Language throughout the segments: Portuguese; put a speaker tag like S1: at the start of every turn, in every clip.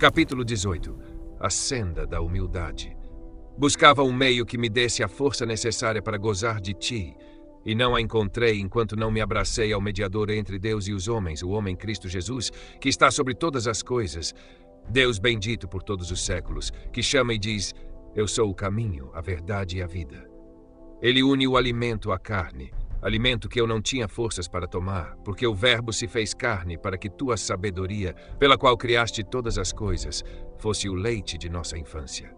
S1: Capítulo 18. A senda da humildade. Buscava um meio que me desse a força necessária para gozar de ti, e não a encontrei enquanto não me abracei ao mediador entre Deus e os homens, o homem Cristo Jesus, que está sobre todas as coisas, Deus bendito por todos os séculos, que chama e diz: eu sou o caminho, a verdade e a vida. Ele une o alimento à carne, alimento que eu não tinha forças para tomar, porque o Verbo se fez carne para que tua sabedoria, pela qual criaste todas as coisas, fosse o leite de nossa infância.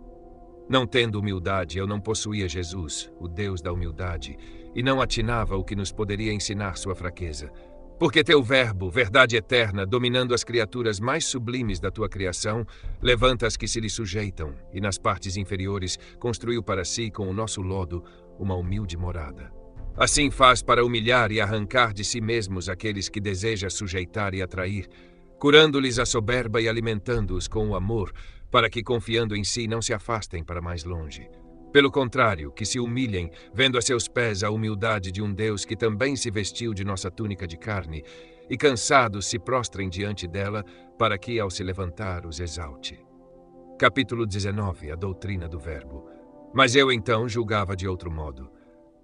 S1: Não tendo humildade, eu não possuía Jesus, o Deus da humildade, e não atinava o que nos poderia ensinar sua fraqueza. Porque teu Verbo, verdade eterna, dominando as criaturas mais sublimes da tua criação, levanta as que se lhe sujeitam, e nas partes inferiores construiu para si, com o nosso lodo, uma humilde morada. Assim faz para humilhar e arrancar de si mesmos aqueles que deseja sujeitar e atrair, curando-lhes a soberba e alimentando-os com o amor, para que, confiando em si, não se afastem para mais longe. Pelo contrário, que se humilhem, vendo a seus pés a humildade de um Deus que também se vestiu de nossa túnica de carne, e cansados se prostrem diante dela, para que, ao se levantar, os exalte. Capítulo 19. A doutrina do Verbo. Mas eu então julgava de outro modo.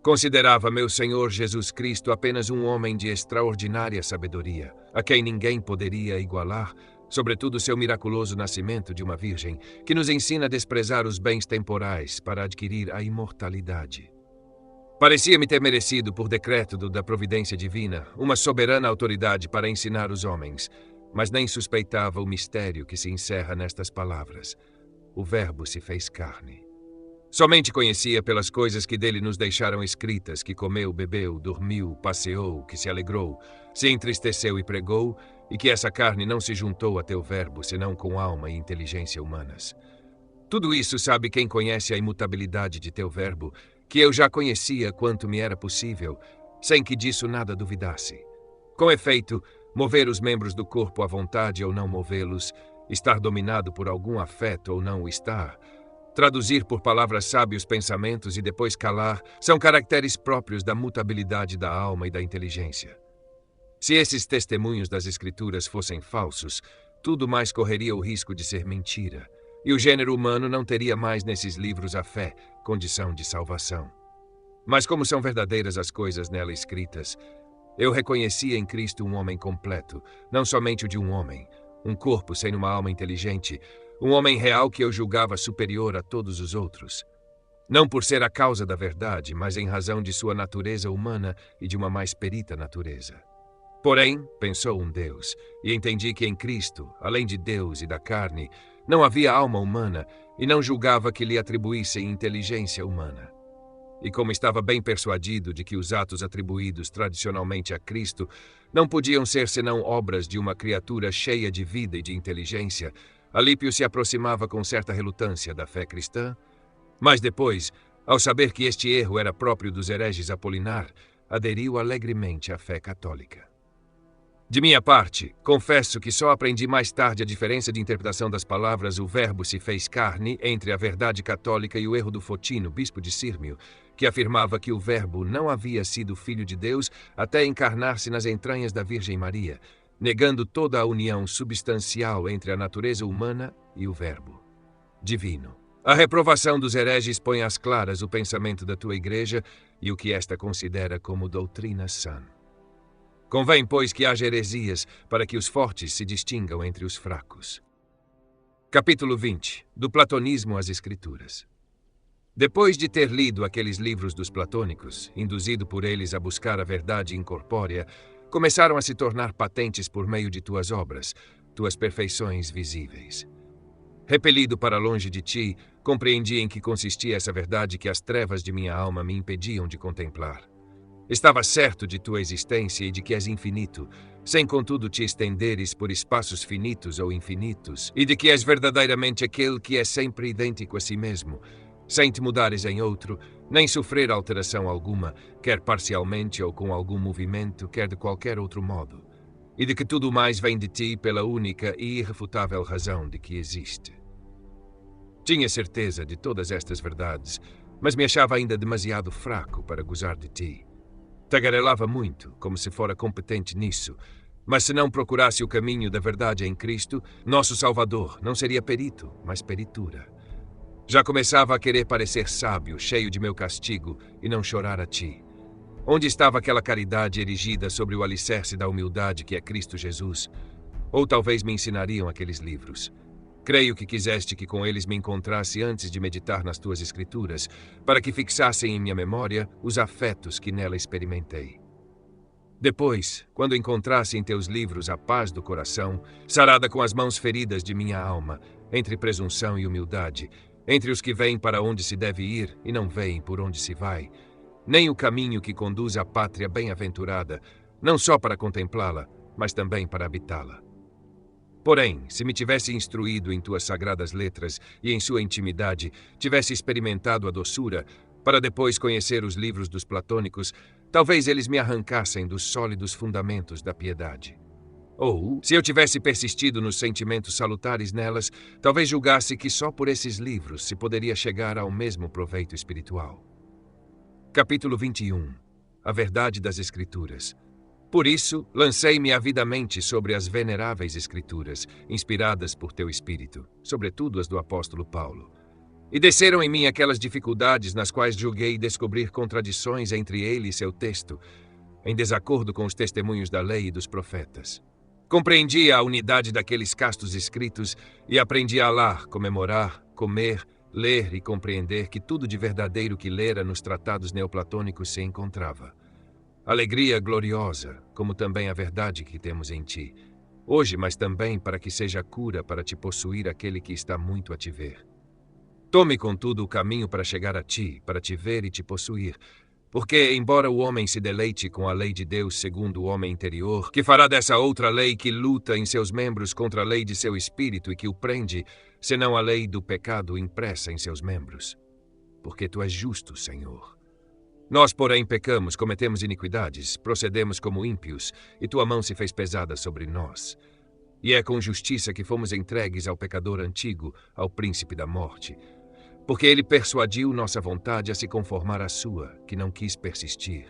S1: Considerava meu Senhor Jesus Cristo apenas um homem de extraordinária sabedoria, a quem ninguém poderia igualar, sobretudo seu miraculoso nascimento de uma virgem, que nos ensina a desprezar os bens temporais para adquirir a imortalidade. Parecia-me ter merecido, por decreto da providência divina, uma soberana autoridade para ensinar os homens, mas nem suspeitava o mistério que se encerra nestas palavras. O Verbo se fez carne. Somente conhecia pelas coisas que dele nos deixaram escritas, que comeu, bebeu, dormiu, passeou, que se alegrou, se entristeceu e pregou, e que essa carne não se juntou a teu Verbo, senão com alma e inteligência humanas. Tudo isso sabe quem conhece a imutabilidade de teu Verbo, que eu já conhecia quanto me era possível, sem que disso nada duvidasse. Com efeito, mover os membros do corpo à vontade ou não movê-los, estar dominado por algum afeto ou não o estar, traduzir por palavras sábios pensamentos e depois calar, são caracteres próprios da mutabilidade da alma e da inteligência. Se esses testemunhos das Escrituras fossem falsos, tudo mais correria o risco de ser mentira, e o gênero humano não teria mais nesses livros a fé, condição de salvação. Mas como são verdadeiras as coisas nela escritas, eu reconhecia em Cristo um homem completo, não somente o de um homem, um corpo sem uma alma inteligente, um homem real que eu julgava superior a todos os outros. Não por ser a causa da verdade, mas em razão de sua natureza humana e de uma mais perita natureza. Porém, pensou um Deus, e entendi que em Cristo, além de Deus e da carne, não havia alma humana, e não julgava que lhe atribuíssem inteligência humana. E como estava bem persuadido de que os atos atribuídos tradicionalmente a Cristo não podiam ser senão obras de uma criatura cheia de vida e de inteligência, Alípio se aproximava com certa relutância da fé cristã, mas depois, ao saber que este erro era próprio dos hereges apolinar, aderiu alegremente à fé católica. De minha parte, confesso que só aprendi mais tarde a diferença de interpretação das palavras "o Verbo se fez carne" entre a verdade católica e o erro do Fotino, bispo de Sírmio, que afirmava que o Verbo não havia sido filho de Deus até encarnar-se nas entranhas da Virgem Maria, negando toda a união substancial entre a natureza humana e o Verbo divino. A reprovação dos hereges põe às claras o pensamento da tua Igreja e o que esta considera como doutrina sã. Convém, pois, que haja heresias, para que os fortes se distingam entre os fracos. Capítulo 20. Do Platonismo às Escrituras. Depois de ter lido aqueles livros dos platônicos, induzido por eles a buscar a verdade incorpórea, começaram a se tornar patentes por meio de tuas obras, tuas perfeições visíveis. Repelido para longe de ti, compreendi em que consistia essa verdade que as trevas de minha alma me impediam de contemplar. Estava certo de tua existência e de que és infinito, sem contudo te estenderes por espaços finitos ou infinitos, e de que és verdadeiramente aquele que é sempre idêntico a si mesmo, sem te mudares em outro, nem sofrer alteração alguma, quer parcialmente ou com algum movimento, quer de qualquer outro modo, e de que tudo mais vem de ti pela única e irrefutável razão de que existe. Tinha certeza de todas estas verdades, mas me achava ainda demasiado fraco para gozar de ti. Tagarelava muito, como se fora competente nisso, Mas se não procurasse o caminho da verdade em Cristo, nosso Salvador não seria perito, mas peritura. Já começava a querer parecer sábio, cheio de meu castigo, e não chorar a ti. Onde estava aquela caridade erigida sobre o alicerce da humildade que é Cristo Jesus? Ou talvez me ensinariam aqueles livros. Creio que quiseste que com eles me encontrasse antes de meditar nas tuas escrituras, para que fixassem em minha memória os afetos que nela experimentei. Depois, quando encontrasse em teus livros a paz do coração, sarada com as mãos feridas de minha alma, entre presunção e humildade, entre os que vêm para onde se deve ir e não veem por onde se vai, nem o caminho que conduz à pátria bem-aventurada, não só para contemplá-la, mas também para habitá-la. Porém, se me tivesse instruído em tuas sagradas letras e em sua intimidade, tivesse experimentado a doçura, para depois conhecer os livros dos platônicos, talvez eles me arrancassem dos sólidos fundamentos da piedade. Ou, se eu tivesse persistido nos sentimentos salutares nelas, talvez julgasse que só por esses livros se poderia chegar ao mesmo proveito espiritual. Capítulo 21. A verdade das Escrituras. Por isso, lancei-me avidamente sobre as veneráveis Escrituras, inspiradas por teu Espírito, sobretudo as do apóstolo Paulo. E desceram em mim aquelas dificuldades nas quais julguei descobrir contradições entre ele e seu texto, em desacordo com os testemunhos da lei e dos profetas. Compreendi a unidade daqueles castos escritos e aprendi a lar, comemorar, comer, ler e compreender que tudo de verdadeiro que lera nos tratados neoplatônicos se encontrava. Alegria gloriosa, como também a verdade que temos em ti, hoje, mas também para que seja cura para te possuir aquele que está muito a te ver. Tome, contudo, o caminho para chegar a ti, para te ver e te possuir, porque, embora o homem se deleite com a lei de Deus segundo o homem interior, que fará dessa outra lei que luta em seus membros contra a lei de seu espírito e que o prende, senão a lei do pecado impressa em seus membros? Porque tu és justo, Senhor. Nós, porém, pecamos, cometemos iniquidades, procedemos como ímpios, e tua mão se fez pesada sobre nós. E é com justiça que fomos entregues ao pecador antigo, ao príncipe da morte, porque ele persuadiu nossa vontade a se conformar à sua, que não quis persistir.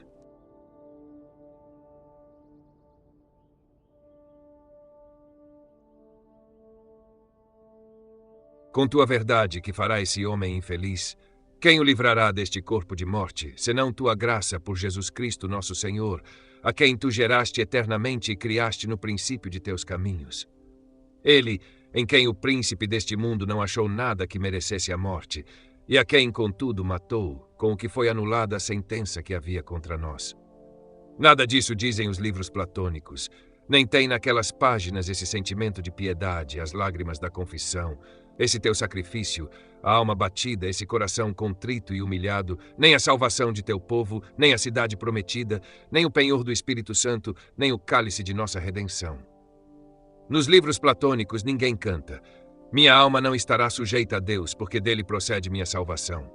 S1: Com tua verdade que fará esse homem infeliz, quem o livrará deste corpo de morte, senão tua graça por Jesus Cristo nosso Senhor, a quem tu geraste eternamente e criaste no princípio de teus caminhos? Ele, em quem o príncipe deste mundo não achou nada que merecesse a morte, e a quem, contudo, matou, com o que foi anulada a sentença que havia contra nós. Nada disso dizem os livros platônicos, nem tem naquelas páginas esse sentimento de piedade, as lágrimas da confissão, esse teu sacrifício, a alma batida, esse coração contrito e humilhado, nem a salvação de teu povo, nem a cidade prometida, nem o penhor do Espírito Santo, nem o cálice de nossa redenção. Nos livros platônicos ninguém canta. Minha alma não estará sujeita a Deus, porque dele procede minha salvação.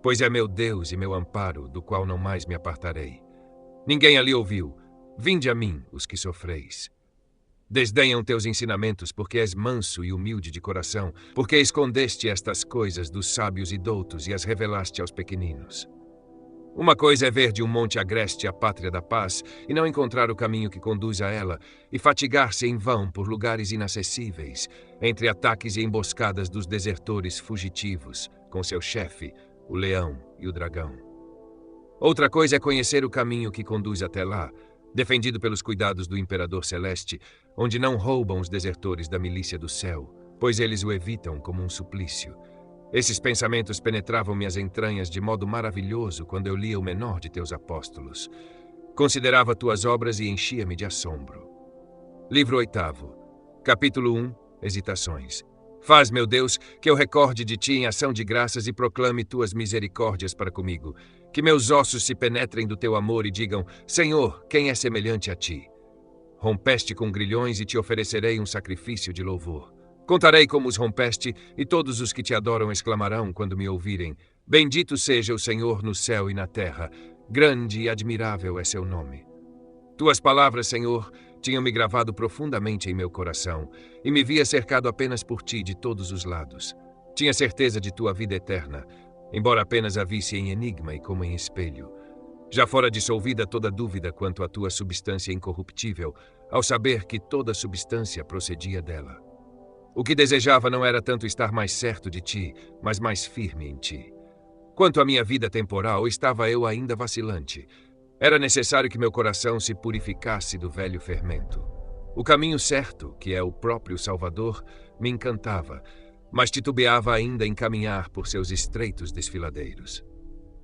S1: Pois é meu Deus e meu amparo, do qual não mais me apartarei. Ninguém ali ouviu. Vinde a mim, os que sofreis. Desdenham teus ensinamentos, porque és manso e humilde de coração, porque escondeste estas coisas dos sábios e doutos e as revelaste aos pequeninos. Uma coisa é ver de um monte agreste a pátria da paz e não encontrar o caminho que conduz a ela, e fatigar-se em vão por lugares inacessíveis, entre ataques e emboscadas dos desertores fugitivos, com seu chefe, o leão e o dragão. Outra coisa é conhecer o caminho que conduz até lá, defendido pelos cuidados do Imperador Celeste, onde não roubam os desertores da milícia do céu, pois eles o evitam como um suplício. Esses pensamentos penetravam minhas entranhas de modo maravilhoso quando eu lia o menor de teus apóstolos. Considerava tuas obras e enchia-me de assombro. Livro 8º. Capítulo 1. Hesitações. Faz, meu Deus, que eu recorde de ti em ação de graças e proclame tuas misericórdias para comigo. Que meus ossos se penetrem do teu amor e digam: Senhor, quem é semelhante a ti? Rompeste com grilhões e te oferecerei um sacrifício de louvor. Contarei como os rompeste, e todos os que te adoram exclamarão quando me ouvirem: Bendito seja o Senhor no céu e na terra, grande e admirável é seu nome. Tuas palavras, Senhor, tinham-me gravado profundamente em meu coração, e me via cercado apenas por ti de todos os lados. Tinha certeza de tua vida eterna, embora apenas a visse em enigma e como em espelho. Já fora dissolvida toda dúvida quanto à tua substância incorruptível, ao saber que toda substância procedia dela. O que desejava não era tanto estar mais certo de ti, mas mais firme em ti. Quanto à minha vida temporal, estava eu ainda vacilante. Era necessário que meu coração se purificasse do velho fermento. O caminho certo, que é o próprio Salvador, me encantava, mas titubeava ainda em caminhar por seus estreitos desfiladeiros.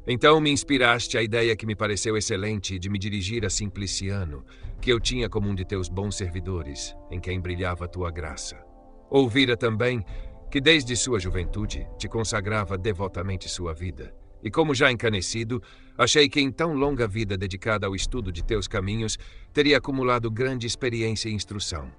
S1: Então me inspiraste a ideia que me pareceu excelente de me dirigir a Simpliciano, que eu tinha como um de teus bons servidores, em quem brilhava a tua graça. Ouvira também que desde sua juventude te consagrava devotamente sua vida, e como já encanecido, achei que em tão longa vida dedicada ao estudo de teus caminhos, teria acumulado grande experiência e instrução.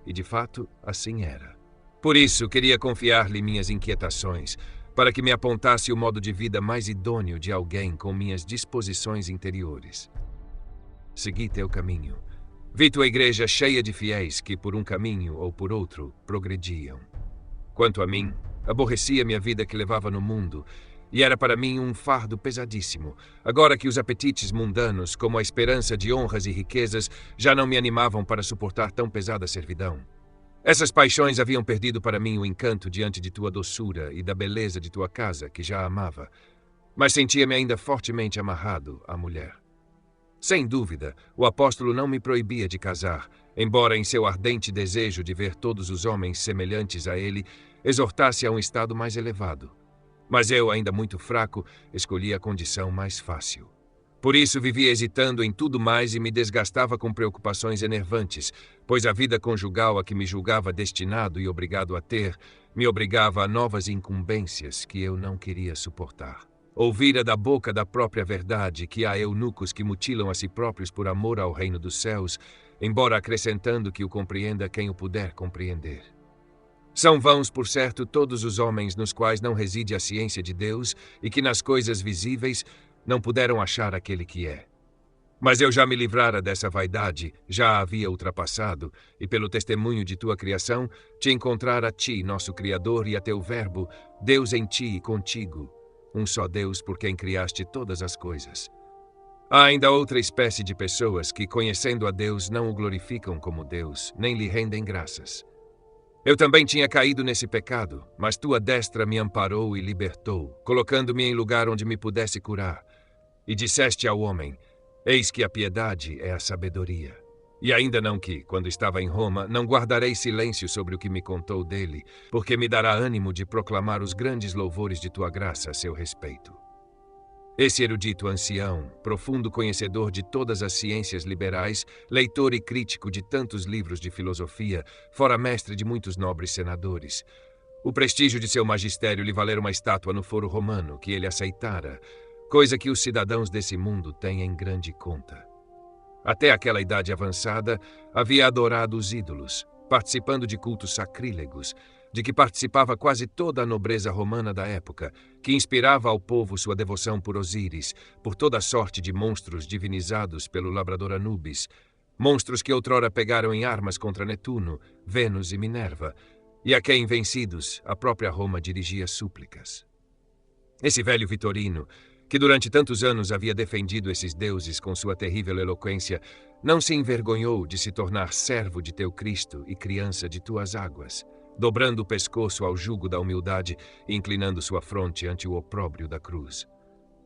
S1: E de fato, assim era. Por isso, queria confiar-lhe minhas inquietações, para que me apontasse o modo de vida mais idôneo de alguém com minhas disposições interiores. Segui teu caminho. Vi tua igreja cheia de fiéis que, por um caminho ou por outro, progrediam. Quanto a mim, aborrecia minha vida que levava no mundo, e era para mim um fardo pesadíssimo, agora que os apetites mundanos, como a esperança de honras e riquezas, já não me animavam para suportar tão pesada servidão. Essas paixões haviam perdido para mim o encanto diante de tua doçura e da beleza de tua casa, que já amava, mas sentia-me ainda fortemente amarrado à mulher. Sem dúvida, o apóstolo não me proibia de casar, embora em seu ardente desejo de ver todos os homens semelhantes a ele, exortasse a um estado mais elevado. Mas eu, ainda muito fraco, escolhi a condição mais fácil. Por isso vivia hesitando em tudo mais e me desgastava com preocupações enervantes, pois a vida conjugal a que me julgava destinado e obrigado a ter, me obrigava a novas incumbências que eu não queria suportar. Ouvira da boca da própria verdade que há eunucos que mutilam a si próprios por amor ao reino dos céus, embora acrescentando que o compreenda quem o puder compreender. São vãos, por certo, todos os homens nos quais não reside a ciência de Deus e que nas coisas visíveis não puderam achar aquele que é. Mas eu já me livrara dessa vaidade, já a havia ultrapassado, e pelo testemunho de tua criação, te encontrar a ti, nosso Criador, e a teu Verbo, Deus em ti e contigo, um só Deus por quem criaste todas as coisas. Há ainda outra espécie de pessoas que, conhecendo a Deus, não o glorificam como Deus, nem lhe rendem graças. Eu também tinha caído nesse pecado, mas tua destra me amparou e libertou, colocando-me em lugar onde me pudesse curar. E disseste ao homem, eis que a piedade é a sabedoria. E ainda não que, quando estava em Roma, não guardarei silêncio sobre o que me contou dele, porque me dará ânimo de proclamar os grandes louvores de tua graça a seu respeito. Esse erudito ancião, profundo conhecedor de todas as ciências liberais, leitor e crítico de tantos livros de filosofia, fora mestre de muitos nobres senadores. O prestígio de seu magistério lhe valera uma estátua no foro romano, que ele aceitara, coisa que os cidadãos desse mundo têm em grande conta. Até aquela idade avançada, havia adorado os ídolos, participando de cultos sacrílegos, de que participava quase toda a nobreza romana da época, que inspirava ao povo sua devoção por Osíris, por toda sorte de monstros divinizados pelo labrador Anubis, monstros que outrora pegaram em armas contra Netuno, Vênus e Minerva, e a quem, vencidos, a própria Roma dirigia súplicas. Esse velho Vitorino, que durante tantos anos havia defendido esses deuses com sua terrível eloquência, não se envergonhou de se tornar servo de teu Cristo e criança de tuas águas, dobrando o pescoço ao jugo da humildade e inclinando sua fronte ante o opróbrio da cruz.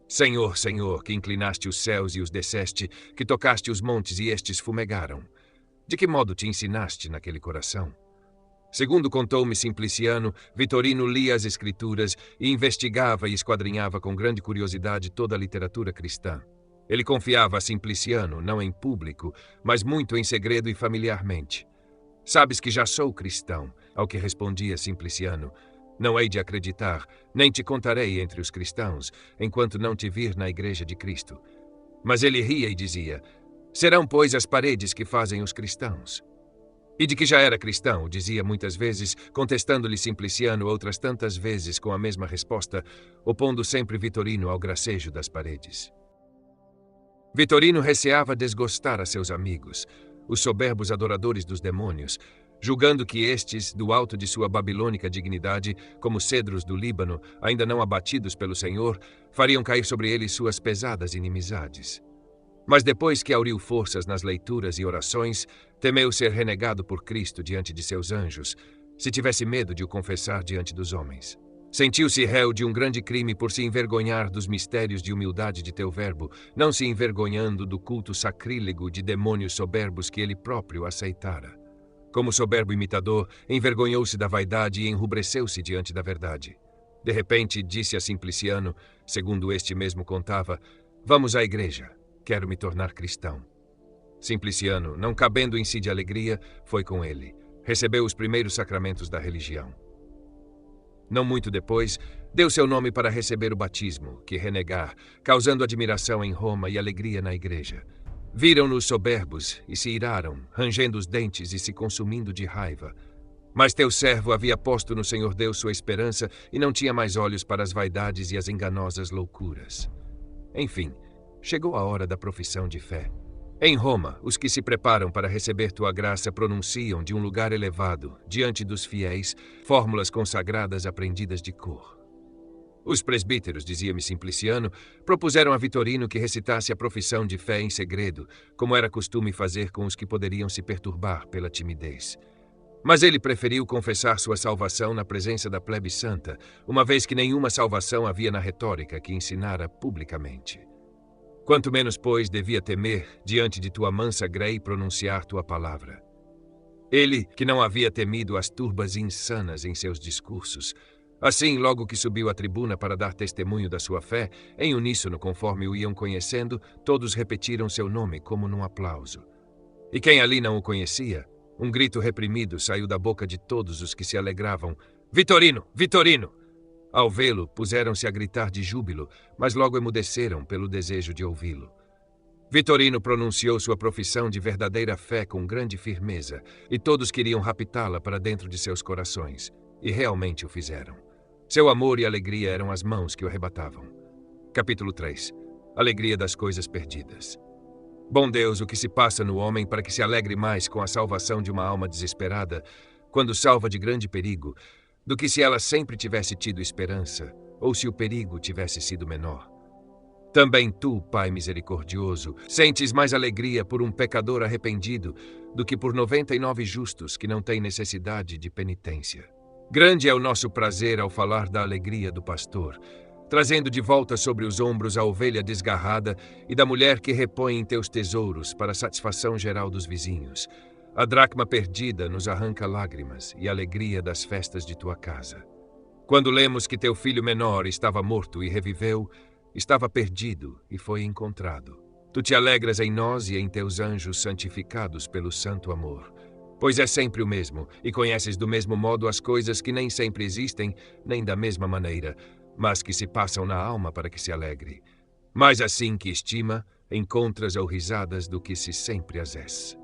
S1: Senhor, Senhor, que inclinaste os céus e os desceste, que tocaste os montes e estes fumegaram. De que modo te ensinaste naquele coração? Segundo contou-me Simpliciano, Vitorino lia as Escrituras e investigava e esquadrinhava com grande curiosidade toda a literatura cristã. Ele confiava a Simpliciano, não em público, mas muito em segredo e familiarmente. Sabes que já sou cristão, ao que respondia Simpliciano. Não hei de acreditar, nem te contarei entre os cristãos, enquanto não te vir na igreja de Cristo. Mas ele ria e dizia, serão, pois, as paredes que fazem os cristãos. E de que já era cristão, dizia muitas vezes, contestando-lhe Simpliciano outras tantas vezes com a mesma resposta, opondo sempre Vitorino ao gracejo das paredes. Vitorino receava desgostar a seus amigos, os soberbos adoradores dos demônios, julgando que estes, do alto de sua babilônica dignidade, como cedros do Líbano, ainda não abatidos pelo Senhor, fariam cair sobre eles suas pesadas inimizades. Mas depois que auriu forças nas leituras e orações, temeu ser renegado por Cristo diante de seus anjos, se tivesse medo de o confessar diante dos homens. Sentiu-se réu de um grande crime por se envergonhar dos mistérios de humildade de teu verbo, não se envergonhando do culto sacrílego de demônios soberbos que ele próprio aceitara. Como soberbo imitador, envergonhou-se da vaidade e enrubesceu-se diante da verdade. De repente, disse a Simpliciano, segundo este mesmo contava, vamos à igreja, quero me tornar cristão. Simpliciano, não cabendo em si de alegria, foi com ele. Recebeu os primeiros sacramentos da religião. Não muito depois, deu seu nome para receber o batismo, que renegar, causando admiração em Roma e alegria na igreja. Viram-nos soberbos e se iraram, rangendo os dentes e se consumindo de raiva. Mas teu servo havia posto no Senhor Deus sua esperança e não tinha mais olhos para as vaidades e as enganosas loucuras. Enfim, chegou a hora da profissão de fé. Em Roma, os que se preparam para receber tua graça pronunciam de um lugar elevado, diante dos fiéis, fórmulas consagradas aprendidas de cor. Os presbíteros, dizia-me Simpliciano, propuseram a Vitorino que recitasse a profissão de fé em segredo, como era costume fazer com os que poderiam se perturbar pela timidez. Mas ele preferiu confessar sua salvação na presença da plebe santa, uma vez que nenhuma salvação havia na retórica que ensinara publicamente. Quanto menos, pois, devia temer, diante de tua mansa grei, pronunciar tua palavra. Ele, que não havia temido as turbas insanas em seus discursos, assim, logo que subiu à tribuna para dar testemunho da sua fé, em uníssono, conforme o iam conhecendo, todos repetiram seu nome como num aplauso. E quem ali não o conhecia, um grito reprimido saiu da boca de todos os que se alegravam. Vitorino! Vitorino! Ao vê-lo, puseram-se a gritar de júbilo, mas logo emudeceram pelo desejo de ouvi-lo. Vitorino pronunciou sua profissão de verdadeira fé com grande firmeza, e todos queriam raptá-la para dentro de seus corações, e realmente o fizeram. Seu amor e alegria eram as mãos que o arrebatavam. Capítulo 3. Alegria das coisas perdidas. Bom Deus, o que se passa no homem para que se alegre mais com a salvação de uma alma desesperada, quando salva de grande perigo, do que se ela sempre tivesse tido esperança, ou se o perigo tivesse sido menor. Também tu, Pai misericordioso, sentes mais alegria por um pecador arrependido do que por 99 justos que não têm necessidade de penitência. Grande é o nosso prazer ao falar da alegria do pastor, trazendo de volta sobre os ombros a ovelha desgarrada e da mulher que repõe em teus tesouros para a satisfação geral dos vizinhos. A dracma perdida nos arranca lágrimas e alegria das festas de tua casa. Quando lemos que teu filho menor estava morto e reviveu, estava perdido e foi encontrado. Tu te alegras em nós e em teus anjos santificados pelo santo amor. Pois é sempre o mesmo, e conheces do mesmo modo as coisas que nem sempre existem, nem da mesma maneira, mas que se passam na alma para que se alegre. Mas assim que estima, encontras ou risadas do que se sempre as és.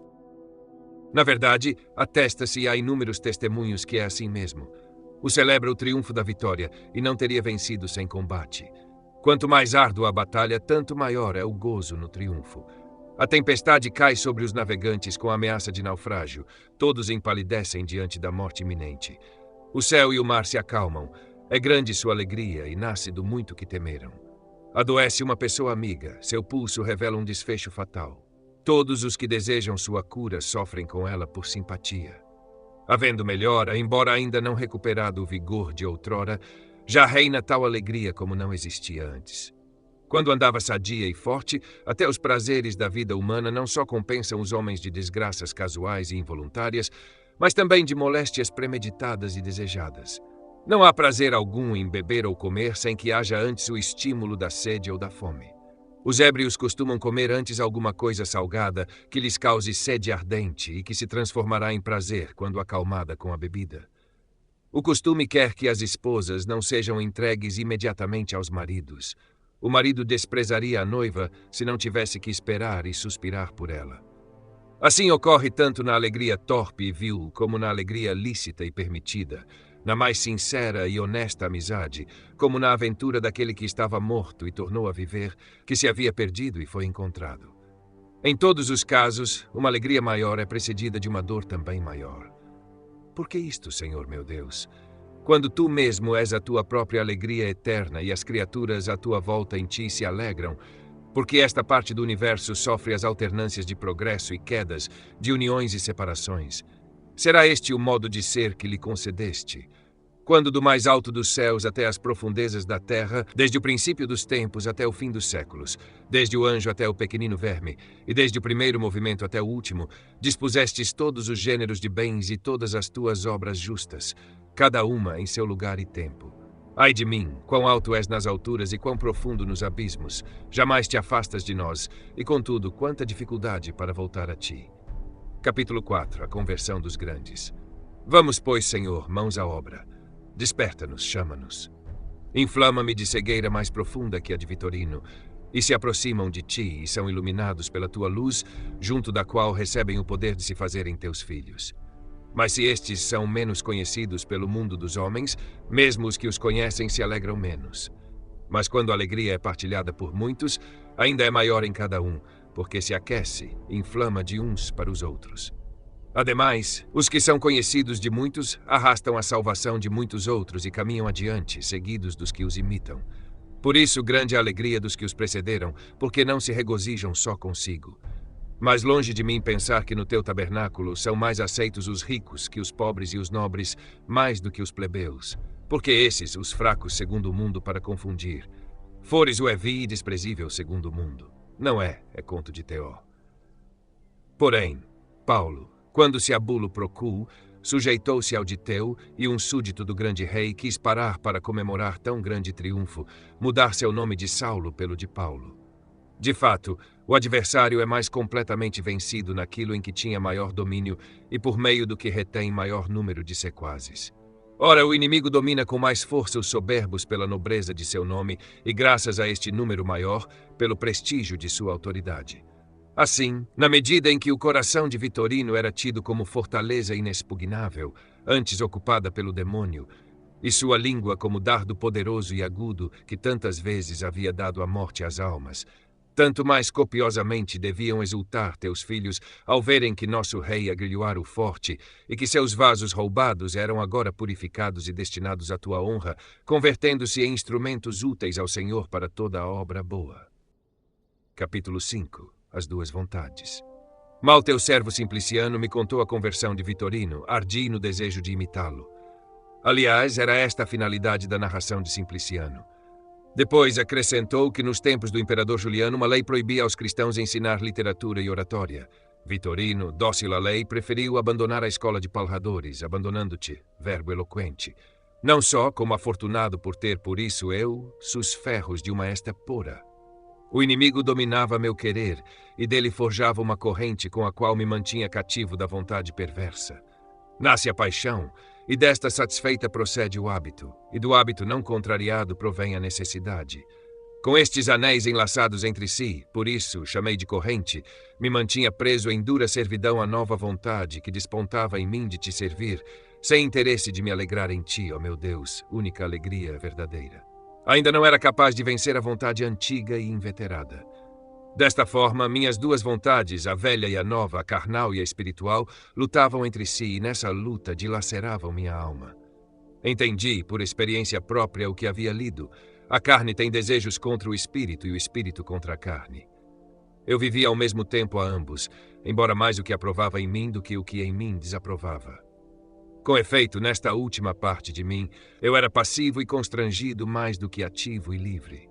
S1: Na verdade, atesta-se há inúmeros testemunhos que é assim mesmo. O celebra o triunfo da vitória e não teria vencido sem combate. Quanto mais árdua a batalha, tanto maior é o gozo no triunfo. A tempestade cai sobre os navegantes com a ameaça de naufrágio. Todos empalidecem diante da morte iminente. O céu e o mar se acalmam. É grande sua alegria e nasce do muito que temeram. Adoece uma pessoa amiga, seu pulso revela um desfecho fatal. Todos os que desejam sua cura sofrem com ela por simpatia. Havendo melhora, embora ainda não recuperado o vigor de outrora, já reina tal alegria como não existia antes. Quando andava sadia e forte, até os prazeres da vida humana não só compensam os homens de desgraças casuais e involuntárias, mas também de moléstias premeditadas e desejadas. Não há prazer algum em beber ou comer sem que haja antes o estímulo da sede ou da fome. Os ébrios costumam comer antes alguma coisa salgada que lhes cause sede ardente e que se transformará em prazer quando acalmada com a bebida. O costume quer que as esposas não sejam entregues imediatamente aos maridos. O marido desprezaria a noiva se não tivesse que esperar e suspirar por ela. Assim ocorre tanto na alegria torpe e vil como na alegria lícita e permitida, na mais sincera e honesta amizade, como na aventura daquele que estava morto e tornou a viver, que se havia perdido e foi encontrado. Em todos os casos, uma alegria maior é precedida de uma dor também maior. Por que isto, Senhor meu Deus? Quando tu mesmo és a tua própria alegria eterna e as criaturas à tua volta em ti se alegram, porque esta parte do universo sofre as alternâncias de progresso e quedas, de uniões e separações. Será este o modo de ser que lhe concedeste? Quando do mais alto dos céus até as profundezas da terra, desde o princípio dos tempos até o fim dos séculos, desde o anjo até o pequenino verme, e desde o primeiro movimento até o último, dispusestes todos os gêneros de bens e todas as tuas obras justas, cada uma em seu lugar e tempo. Ai de mim, quão alto és nas alturas e quão profundo nos abismos, jamais te afastas de nós, e contudo, quanta dificuldade para voltar a ti. Capítulo 4. A conversão dos grandes. Vamos, pois, Senhor, mãos à obra. Desperta-nos, chama-nos. Inflama-me de cegueira mais profunda que a de Vitorino, e se aproximam de ti e são iluminados pela tua luz, junto da qual recebem o poder de se fazerem teus filhos. Mas se estes são menos conhecidos pelo mundo dos homens, mesmo os que os conhecem se alegram menos. Mas quando a alegria é partilhada por muitos, ainda é maior em cada um, porque se aquece e inflama de uns para os outros. Ademais, os que são conhecidos de muitos arrastam a salvação de muitos outros e caminham adiante, seguidos dos que os imitam. Por isso, grande é a alegria dos que os precederam, porque não se regozijam só consigo. Mas longe de mim pensar que no teu tabernáculo são mais aceitos os ricos que os pobres e os nobres, mais do que os plebeus. Porque esses, os fracos segundo o mundo para confundir. Fores o vil e desprezível segundo o mundo. Não é conto de Teó. Porém, Paulo, quando se abulo procul, sujeitou-se ao Diteu e um súdito do grande rei quis parar para comemorar tão grande triunfo, mudar seu nome de Saulo pelo de Paulo. De fato, o adversário é mais completamente vencido naquilo em que tinha maior domínio e por meio do que retém maior número de sequazes. Ora, o inimigo domina com mais força os soberbos pela nobreza de seu nome e, graças a este número maior, pelo prestígio de sua autoridade. Assim, na medida em que o coração de Vitorino era tido como fortaleza inexpugnável, antes ocupada pelo demônio, e sua língua como dardo poderoso e agudo que tantas vezes havia dado a morte às almas, tanto mais copiosamente deviam exultar teus filhos ao verem que nosso rei agrilhoara o forte e que seus vasos roubados eram agora purificados e destinados à tua honra, convertendo-se em instrumentos úteis ao Senhor para toda a obra boa. Capítulo 5. As duas vontades. Mal teu servo Simpliciano me contou a conversão de Vitorino, ardi no desejo de imitá-lo. Aliás, era esta a finalidade da narração de Simpliciano. Depois acrescentou que nos tempos do imperador Juliano uma lei proibia aos cristãos ensinar literatura e oratória. Vitorino, dócil à lei, preferiu abandonar a escola de palradores, abandonando-te, verbo eloquente. Não só, como afortunado por ter por isso eu, sus ferros de uma esta pura. O inimigo dominava meu querer, e dele forjava uma corrente com a qual me mantinha cativo da vontade perversa. Nasce a paixão, e desta satisfeita procede o hábito, e do hábito não contrariado provém a necessidade. Com estes anéis enlaçados entre si, por isso chamei de corrente, me mantinha preso em dura servidão à nova vontade que despontava em mim de te servir, sem interesse de me alegrar em ti, ó meu Deus, única alegria verdadeira. Ainda não era capaz de vencer a vontade antiga e inveterada. Desta forma, minhas duas vontades, a velha e a nova, a carnal e a espiritual, lutavam entre si e nessa luta dilaceravam minha alma. Entendi, por experiência própria, o que havia lido. A carne tem desejos contra o espírito e o espírito contra a carne. Eu vivia ao mesmo tempo a ambos, embora mais o que aprovava em mim do que o que em mim desaprovava. Com efeito, nesta última parte de mim, eu era passivo e constrangido mais do que ativo e livre.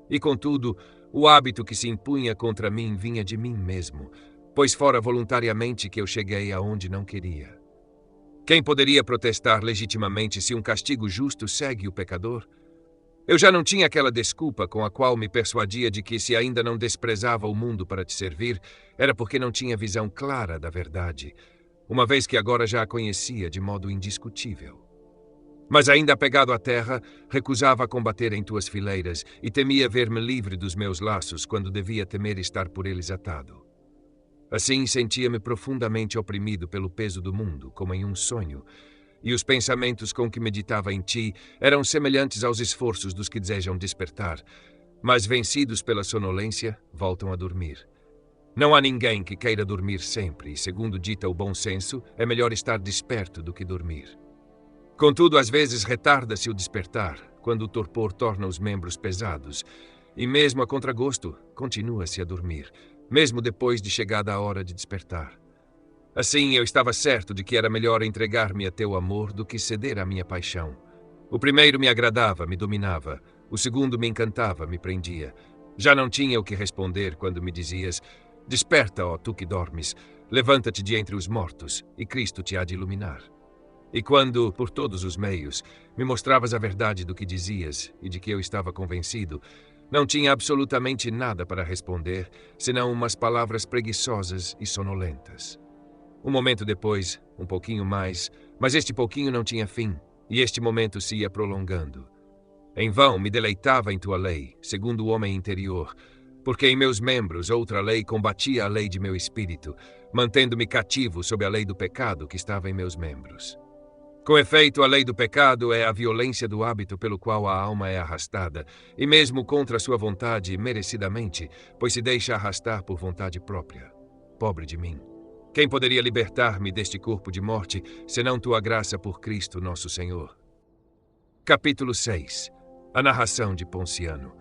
S1: E, contudo, o hábito que se impunha contra mim vinha de mim mesmo, pois fora voluntariamente que eu cheguei aonde não queria. Quem poderia protestar legitimamente se um castigo justo segue o pecador? Eu já não tinha aquela desculpa com a qual me persuadia de que, se ainda não desprezava o mundo para te servir, era porque não tinha visão clara da verdade, uma vez que agora já a conhecia de modo indiscutível. Mas ainda apegado à terra, recusava combater em tuas fileiras e temia ver-me livre dos meus laços quando devia temer estar por eles atado. Assim sentia-me profundamente oprimido pelo peso do mundo, como em um sonho, e os pensamentos com que meditava em ti eram semelhantes aos esforços dos que desejam despertar, mas vencidos pela sonolência, voltam a dormir. Não há ninguém que queira dormir sempre, e segundo dita o bom senso, é melhor estar desperto do que dormir. Contudo, às vezes retarda-se o despertar, quando o torpor torna os membros pesados, e mesmo a contragosto, continua-se a dormir, mesmo depois de chegada a hora de despertar. Assim, eu estava certo de que era melhor entregar-me a teu amor do que ceder à minha paixão. O primeiro me agradava, me dominava. O segundo me encantava, me prendia. Já não tinha o que responder quando me dizias: desperta, ó tu que dormes, levanta-te de entre os mortos, e Cristo te há de iluminar. E quando, por todos os meios, me mostravas a verdade do que dizias e de que eu estava convencido, não tinha absolutamente nada para responder, senão umas palavras preguiçosas e sonolentas. Um momento depois, um pouquinho mais, mas este pouquinho não tinha fim, e este momento se ia prolongando. Em vão me deleitava em tua lei, segundo o homem interior, porque em meus membros outra lei combatia a lei de meu espírito, mantendo-me cativo sob a lei do pecado que estava em meus membros. Com efeito, a lei do pecado é a violência do hábito pelo qual a alma é arrastada, e mesmo contra sua vontade, merecidamente, pois se deixa arrastar por vontade própria. Pobre de mim! Quem poderia libertar-me deste corpo de morte, senão tua graça por Cristo nosso Senhor? Capítulo 6. A narração de Ponciano.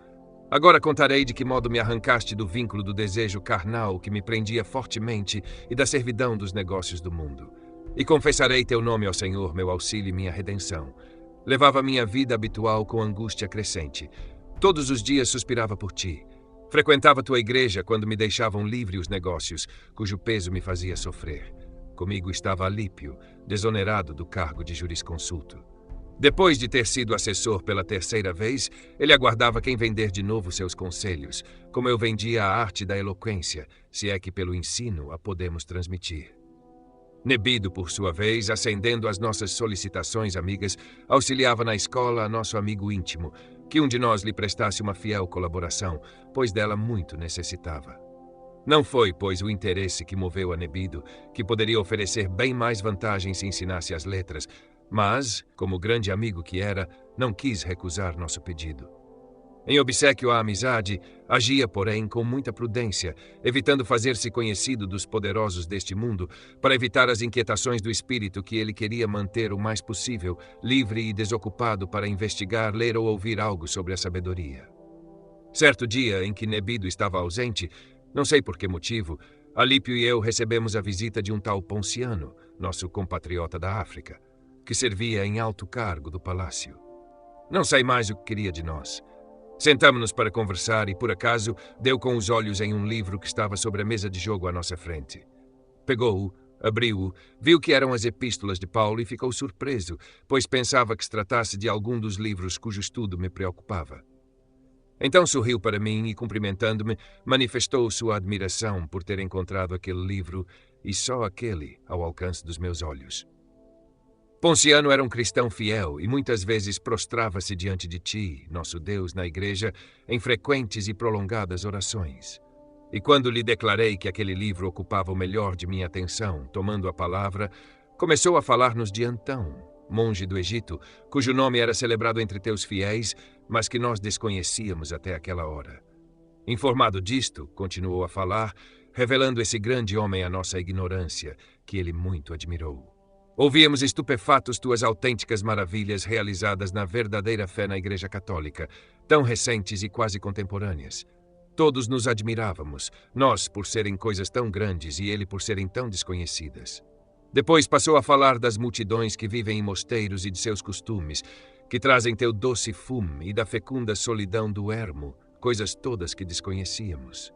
S1: Agora contarei de que modo me arrancaste do vínculo do desejo carnal que me prendia fortemente e da servidão dos negócios do mundo. E confessarei teu nome ao Senhor, meu auxílio e minha redenção. Levava minha vida habitual com angústia crescente. Todos os dias suspirava por ti. Frequentava tua igreja quando me deixavam livre os negócios, cujo peso me fazia sofrer. Comigo estava Alípio, desonerado do cargo de jurisconsulto. Depois de ter sido assessor pela terceira vez, ele aguardava quem vender de novo seus conselhos, como eu vendia a arte da eloquência, se é que pelo ensino a podemos transmitir. Nebido, por sua vez, acendendo as nossas solicitações amigas, auxiliava na escola a nosso amigo íntimo, que um de nós lhe prestasse uma fiel colaboração, pois dela muito necessitava. Não foi, pois, o interesse que moveu a Nebido, que poderia oferecer bem mais vantagem se ensinasse as letras, mas, como grande amigo que era, não quis recusar nosso pedido. Em obséquio à amizade, agia, porém, com muita prudência, evitando fazer-se conhecido dos poderosos deste mundo, para evitar as inquietações do espírito que ele queria manter o mais possível, livre e desocupado para investigar, ler ou ouvir algo sobre a sabedoria. Certo dia, em que Nebido estava ausente, não sei por que motivo, Alípio e eu recebemos a visita de um tal Ponciano, nosso compatriota da África, que servia em alto cargo do palácio. Não sei mais o que queria de nós. Sentamo-nos para conversar e, por acaso, deu com os olhos em um livro que estava sobre a mesa de jogo à nossa frente. Pegou-o, abriu-o, viu que eram as epístolas de Paulo e ficou surpreso, pois pensava que se tratasse de algum dos livros cujo estudo me preocupava. Então sorriu para mim e, cumprimentando-me, manifestou sua admiração por ter encontrado aquele livro, e só aquele, ao alcance dos meus olhos. Ponciano era um cristão fiel e muitas vezes prostrava-se diante de ti, nosso Deus, na igreja, em frequentes e prolongadas orações. E quando lhe declarei que aquele livro ocupava o melhor de minha atenção, tomando a palavra, começou a falar-nos de Antão, monge do Egito, cujo nome era celebrado entre teus fiéis, mas que nós desconhecíamos até aquela hora. Informado disto, continuou a falar, revelando esse grande homem à nossa ignorância, que ele muito admirou. Ouvíamos estupefatos tuas autênticas maravilhas realizadas na verdadeira fé na Igreja Católica, tão recentes e quase contemporâneas. Todos nos admirávamos, nós por serem coisas tão grandes e ele por serem tão desconhecidas. Depois passou a falar das multidões que vivem em mosteiros e de seus costumes, que trazem teu doce fume e da fecunda solidão do ermo, coisas todas que desconhecíamos.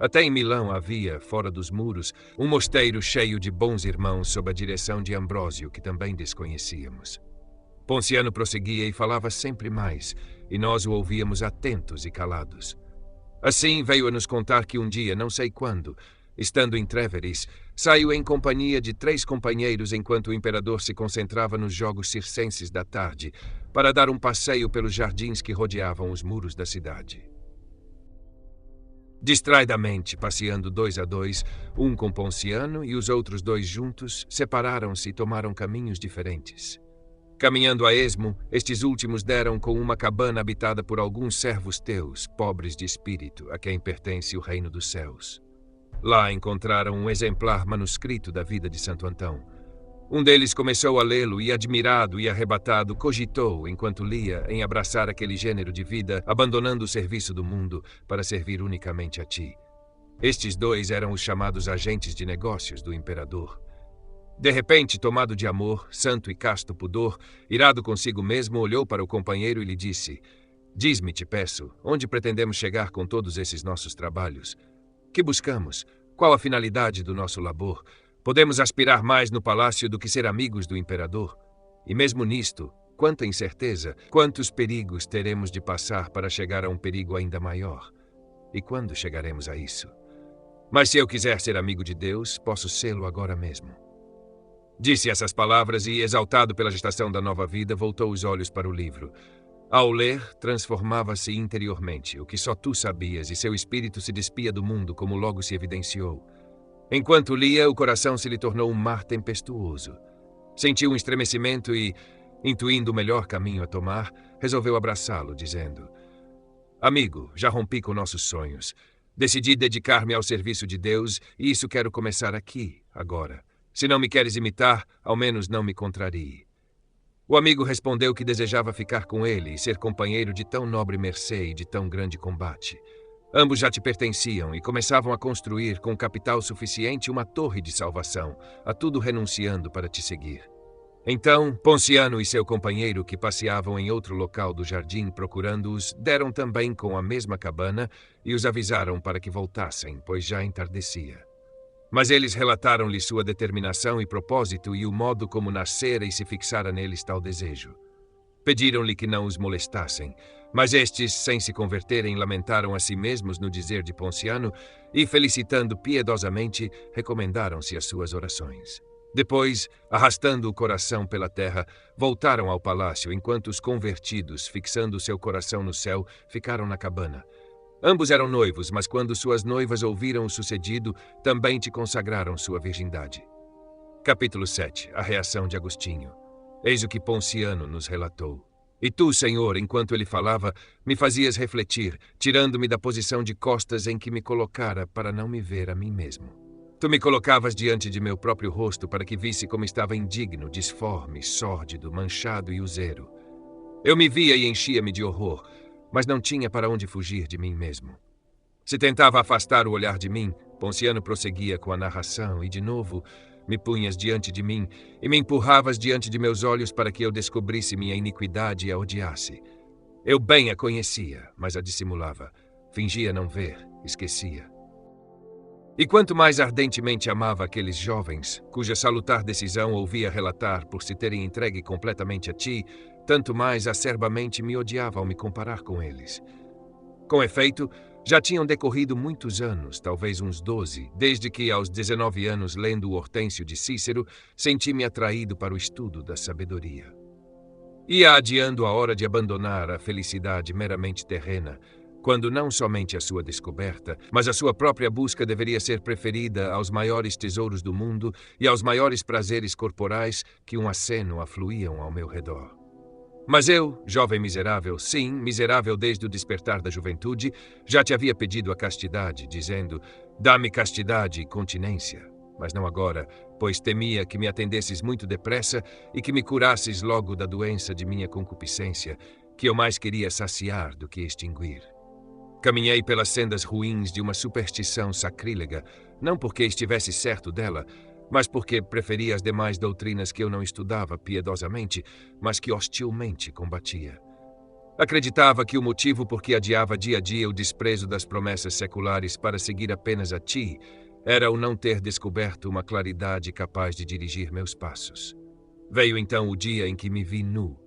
S1: Até em Milão havia, fora dos muros, um mosteiro cheio de bons irmãos sob a direção de Ambrósio, que também desconhecíamos. Ponciano prosseguia e falava sempre mais, e nós o ouvíamos atentos e calados. Assim veio a nos contar que um dia, não sei quando, estando em Tréveris, saiu em companhia de 3 companheiros enquanto o imperador se concentrava nos jogos circenses da tarde, para dar um passeio pelos jardins que rodeavam os muros da cidade. Distraidamente, passeando 2 a 2, um com Ponciano e os outros 2 juntos, separaram-se e tomaram caminhos diferentes. Caminhando a esmo, estes últimos deram com uma cabana habitada por alguns servos teus, pobres de espírito, a quem pertence o reino dos céus. Lá encontraram um exemplar manuscrito da vida de Santo Antão. Um deles começou a lê-lo e, admirado e arrebatado, cogitou, enquanto lia, em abraçar aquele gênero de vida, abandonando o serviço do mundo para servir unicamente a ti. Estes dois eram os chamados agentes de negócios do imperador. De repente, tomado de amor, santo e casto pudor, irado consigo mesmo, olhou para o companheiro e lhe disse: Diz-me, te peço, onde pretendemos chegar com todos esses nossos trabalhos? Que buscamos? Qual a finalidade do nosso labor? Podemos aspirar mais no palácio do que ser amigos do imperador? E mesmo nisto, quanta incerteza, quantos perigos teremos de passar para chegar a um perigo ainda maior? E quando chegaremos a isso? Mas se eu quiser ser amigo de Deus, posso sê-lo agora mesmo. Disse essas palavras e, exaltado pela agitação da nova vida, voltou os olhos para o livro. Ao ler, transformava-se interiormente, o que só tu sabias, e seu espírito se despia do mundo, como logo se evidenciou. Enquanto lia, o coração se lhe tornou um mar tempestuoso. Sentiu um estremecimento e, intuindo o melhor caminho a tomar, resolveu abraçá-lo, dizendo: Amigo, já rompi com nossos sonhos. Decidi dedicar-me ao serviço de Deus e isso quero começar aqui, agora. Se não me queres imitar, ao menos não me contrarie. O amigo respondeu que desejava ficar com ele e ser companheiro de tão nobre mercê e de tão grande combate. Ambos já te pertenciam e começavam a construir com capital suficiente uma torre de salvação, a tudo renunciando para te seguir. Então, Ponciano e seu companheiro, que passeavam em outro local do jardim procurando-os, deram também com a mesma cabana e os avisaram para que voltassem, pois já entardecia. Mas eles relataram-lhe sua determinação e propósito e o modo como nascera e se fixara neles tal desejo. Pediram-lhe que não os molestassem, mas estes, sem se converterem, lamentaram a si mesmos no dizer de Ponciano e, felicitando piedosamente, recomendaram-se às suas orações. Depois, arrastando o coração pela terra, voltaram ao palácio, enquanto os convertidos, fixando seu coração no céu, ficaram na cabana. Ambos eram noivos, mas quando suas noivas ouviram o sucedido, também te consagraram sua virgindade. Capítulo 7. A reação de Agostinho. Eis o que Ponciano nos relatou. E tu, Senhor, enquanto ele falava, me fazias refletir, tirando-me da posição de costas em que me colocara para não me ver a mim mesmo. Tu me colocavas diante de meu próprio rosto para que visse como estava indigno, disforme, sórdido, manchado e useiro. Eu me via e enchia-me de horror, mas não tinha para onde fugir de mim mesmo. Se tentava afastar o olhar de mim, Ponciano prosseguia com a narração e, de novo, me punhas diante de mim e me empurravas diante de meus olhos para que eu descobrisse minha iniquidade e a odiasse. Eu bem a conhecia, mas a dissimulava. Fingia não ver, esquecia. E quanto mais ardentemente amava aqueles jovens, cuja salutar decisão ouvia relatar por se terem entregue completamente a ti, tanto mais acerbamente me odiava ao me comparar com eles. Com efeito, já tinham decorrido muitos anos, talvez uns 12, desde que, aos 19 anos, lendo o Hortêncio de Cícero, senti-me atraído para o estudo da sabedoria. Ia adiando a hora de abandonar a felicidade meramente terrena, quando não somente a sua descoberta, mas a sua própria busca deveria ser preferida aos maiores tesouros do mundo e aos maiores prazeres corporais que um aceno afluíam ao meu redor. Mas eu, jovem miserável, sim, miserável desde o despertar da juventude, já te havia pedido a castidade, dizendo: dá-me castidade e continência. Mas não agora, pois temia que me atendesses muito depressa e que me curasses logo da doença de minha concupiscência, que eu mais queria saciar do que extinguir. Caminhei pelas sendas ruins de uma superstição sacrílega, não porque estivesse certo dela, mas porque preferia as demais doutrinas que eu não estudava piedosamente, mas que hostilmente combatia. Acreditava que o motivo por que adiava dia a dia o desprezo das promessas seculares para seguir apenas a ti era o não ter descoberto uma claridade capaz de dirigir meus passos. Veio então o dia em que me vi nu,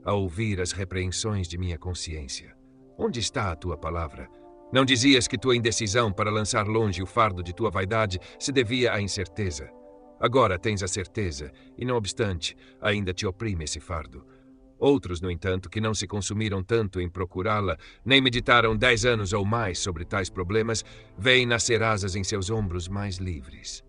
S1: a ouvir as repreensões de minha consciência. Onde está a tua palavra? Não dizias que tua indecisão para lançar longe o fardo de tua vaidade se devia à incerteza. Agora tens a certeza, e não obstante, ainda te oprime esse fardo. Outros, no entanto, que não se consumiram tanto em procurá-la, nem meditaram 10 anos ou mais sobre tais problemas, veem nascer asas em seus ombros mais livres.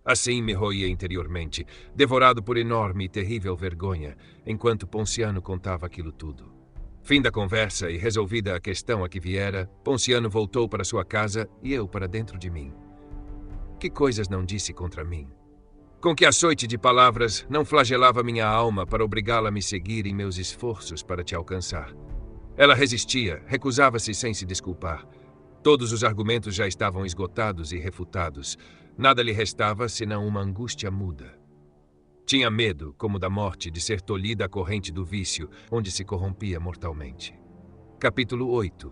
S1: Assim me roía interiormente, devorado por enorme e terrível vergonha, enquanto Ponciano contava aquilo tudo. Fim da conversa e resolvida a questão a que viera, Ponciano voltou para sua casa e eu para dentro de mim. Que coisas não disse contra mim? Com que açoite de palavras não flagelava minha alma para obrigá-la a me seguir em meus esforços para te alcançar. Ela resistia, recusava-se sem se desculpar. Todos os argumentos já estavam esgotados e refutados. Nada lhe restava senão uma angústia muda. Tinha medo, como da morte, de ser tolhida à corrente do vício, onde se corrompia mortalmente. Capítulo 8.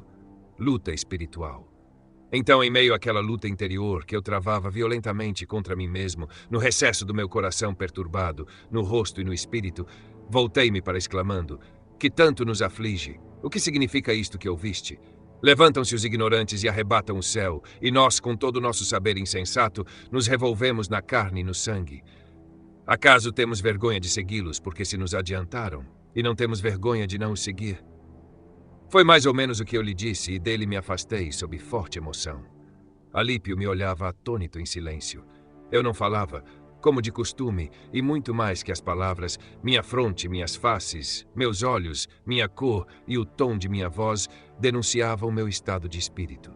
S1: Luta espiritual. Então, em meio àquela luta interior que eu travava violentamente contra mim mesmo, no recesso do meu coração perturbado, no rosto e no espírito, voltei-me para exclamando: que tanto nos aflige? O que significa isto que ouviste? Levantam-se os ignorantes e arrebatam o céu, e nós, com todo o nosso saber insensato, nos revolvemos na carne e no sangue. Acaso temos vergonha de segui-los porque se nos adiantaram, e não temos vergonha de não os seguir? Foi mais ou menos o que eu lhe disse, e dele me afastei sob forte emoção. Alípio me olhava atônito em silêncio. Eu não falava, como de costume, e muito mais que as palavras, minha fronte, minhas faces, meus olhos, minha cor e o tom de minha voz denunciavam o meu estado de espírito.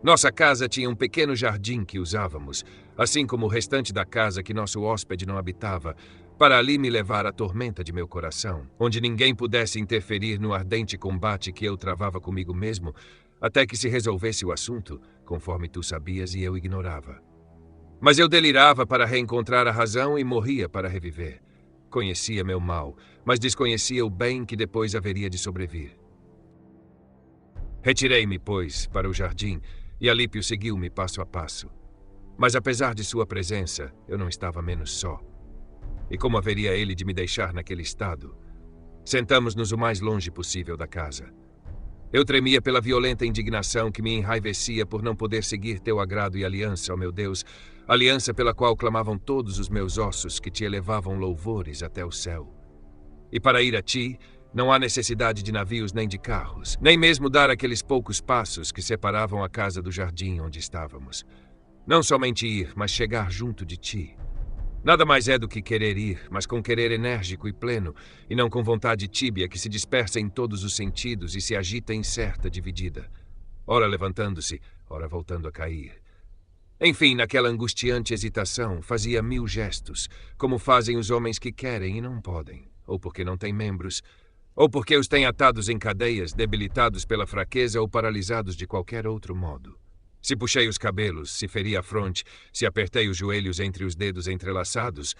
S1: Nossa casa tinha um pequeno jardim que usávamos, assim como o restante da casa que nosso hóspede não habitava, para ali me levar a tormenta de meu coração, onde ninguém pudesse interferir no ardente combate que eu travava comigo mesmo, até que se resolvesse o assunto, conforme tu sabias e eu ignorava. Mas eu delirava para reencontrar a razão e morria para reviver. Conhecia meu mal, mas desconhecia o bem que depois haveria de sobrevir. Retirei-me, pois, para o jardim, e Alípio seguiu-me passo a passo. Mas apesar de sua presença, eu não estava menos só. E como haveria ele de me deixar naquele estado? Sentamos-nos o mais longe possível da casa. Eu tremia pela violenta indignação que me enraivecia por não poder seguir teu agrado e aliança, ó meu Deus, aliança pela qual clamavam todos os meus ossos que te elevavam louvores até o céu. E para ir a ti, não há necessidade de navios nem de carros, nem mesmo dar aqueles poucos passos que separavam a casa do jardim onde estávamos. Não somente ir, mas chegar junto de ti. Nada mais é do que querer ir, mas com querer enérgico e pleno, e não com vontade tíbia que se dispersa em todos os sentidos e se agita incerta, dividida, ora levantando-se, ora voltando a cair. Enfim, naquela angustiante hesitação, fazia 1000 gestos, como fazem os homens que querem e não podem, ou porque não têm membros, ou porque os têm atados em cadeias, debilitados pela fraqueza ou paralisados de qualquer outro modo. Se puxei os cabelos, se feri a fronte, se apertei os joelhos entre os dedos entrelaçados,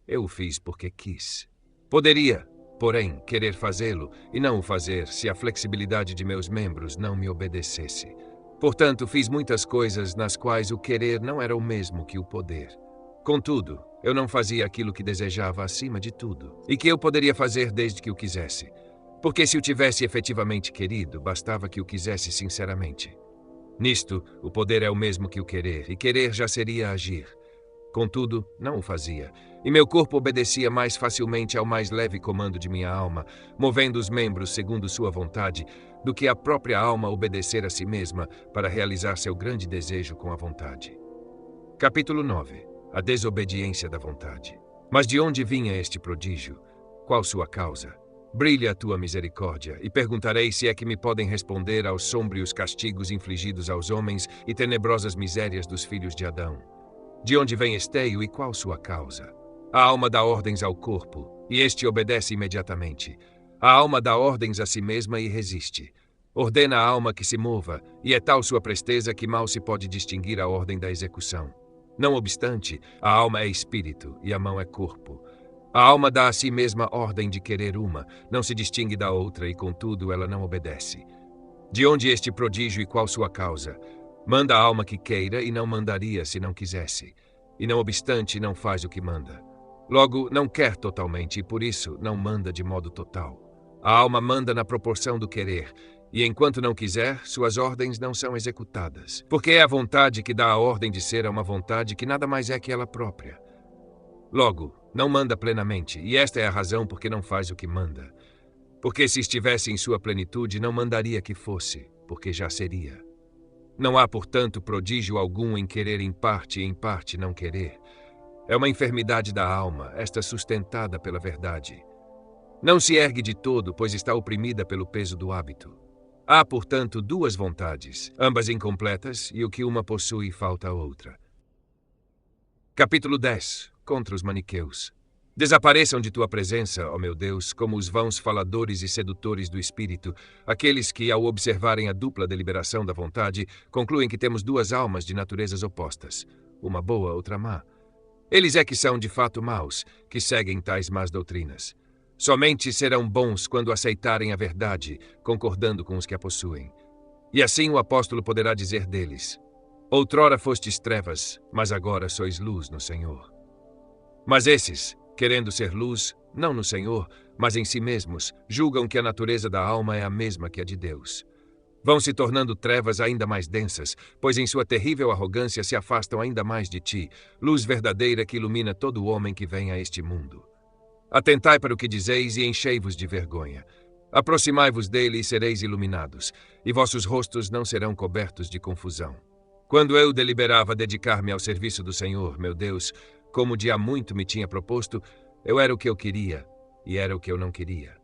S1: eu o fiz porque quis. Poderia, porém, querer fazê-lo e não o fazer se a flexibilidade de meus membros não me obedecesse. Portanto, fiz muitas coisas nas quais o querer não era o mesmo que o poder. Contudo, eu não fazia aquilo que desejava acima de tudo, e que eu poderia fazer desde que o quisesse. Porque se o tivesse efetivamente querido, bastava que o quisesse sinceramente. Nisto, o poder é o mesmo que o querer, e querer já seria agir. Contudo, não o fazia, e meu corpo obedecia mais facilmente ao mais leve comando de minha alma, movendo os membros segundo sua vontade, do que a própria alma obedecer a si mesma para realizar seu grande desejo com a vontade. Capítulo 9. A desobediência da vontade. Mas de onde vinha este prodígio? Qual sua causa? Brilha a tua misericórdia, e perguntarei se é que me podem responder aos sômbrios castigos infligidos aos homens e tenebrosas misérias dos filhos de Adão. De onde vem esteio e qual sua causa? A alma dá ordens ao corpo, e este obedece imediatamente. A alma dá ordens a si mesma e resiste. Ordena a alma que se mova, e é tal sua presteza que mal se pode distinguir a ordem da execução. Não obstante, a alma é espírito e a mão é corpo. A alma dá a si mesma ordem de querer uma, não se distingue da outra e, contudo, ela não obedece. De onde este prodígio e qual sua causa? Manda a alma que queira e não mandaria se não quisesse. E não obstante, não faz o que manda. Logo, não quer totalmente e, por isso, não manda de modo total. A alma manda na proporção do querer, e enquanto não quiser, suas ordens não são executadas. Porque é a vontade que dá a ordem de ser a uma vontade que nada mais é que ela própria. Logo, não manda plenamente, e esta é a razão por que não faz o que manda. Porque se estivesse em sua plenitude, não mandaria que fosse, porque já seria. Não há, portanto, prodígio algum em querer em parte e em parte não querer. É uma enfermidade da alma, esta sustentada pela verdade. Não se ergue de todo, pois está oprimida pelo peso do hábito. Há, portanto, 2 vontades, ambas incompletas, e o que uma possui falta a outra. Capítulo 10. contra os maniqueus. Desapareçam de tua presença, ó meu Deus, como os vãos faladores e sedutores do espírito, aqueles que, ao observarem a dupla deliberação da vontade, concluem que temos duas almas de naturezas opostas, uma boa, outra má. Eles é que são de fato maus, que seguem tais más doutrinas. Somente serão bons quando aceitarem a verdade, concordando com os que a possuem. E assim o apóstolo poderá dizer deles: outrora fostes trevas, mas agora sois luz no Senhor. Mas esses, querendo ser luz, não no Senhor, mas em si mesmos, julgam que a natureza da alma é a mesma que a de Deus. Vão se tornando trevas ainda mais densas, pois em sua terrível arrogância se afastam ainda mais de ti, luz verdadeira que ilumina todo homem que vem a este mundo. Atentai para o que dizeis e enchei-vos de vergonha. Aproximai-vos dele e sereis iluminados, e vossos rostos não serão cobertos de confusão. Quando eu deliberava dedicar-me ao serviço do Senhor, meu Deus, como de há muito me tinha proposto, eu era o que eu queria e era o que eu não queria.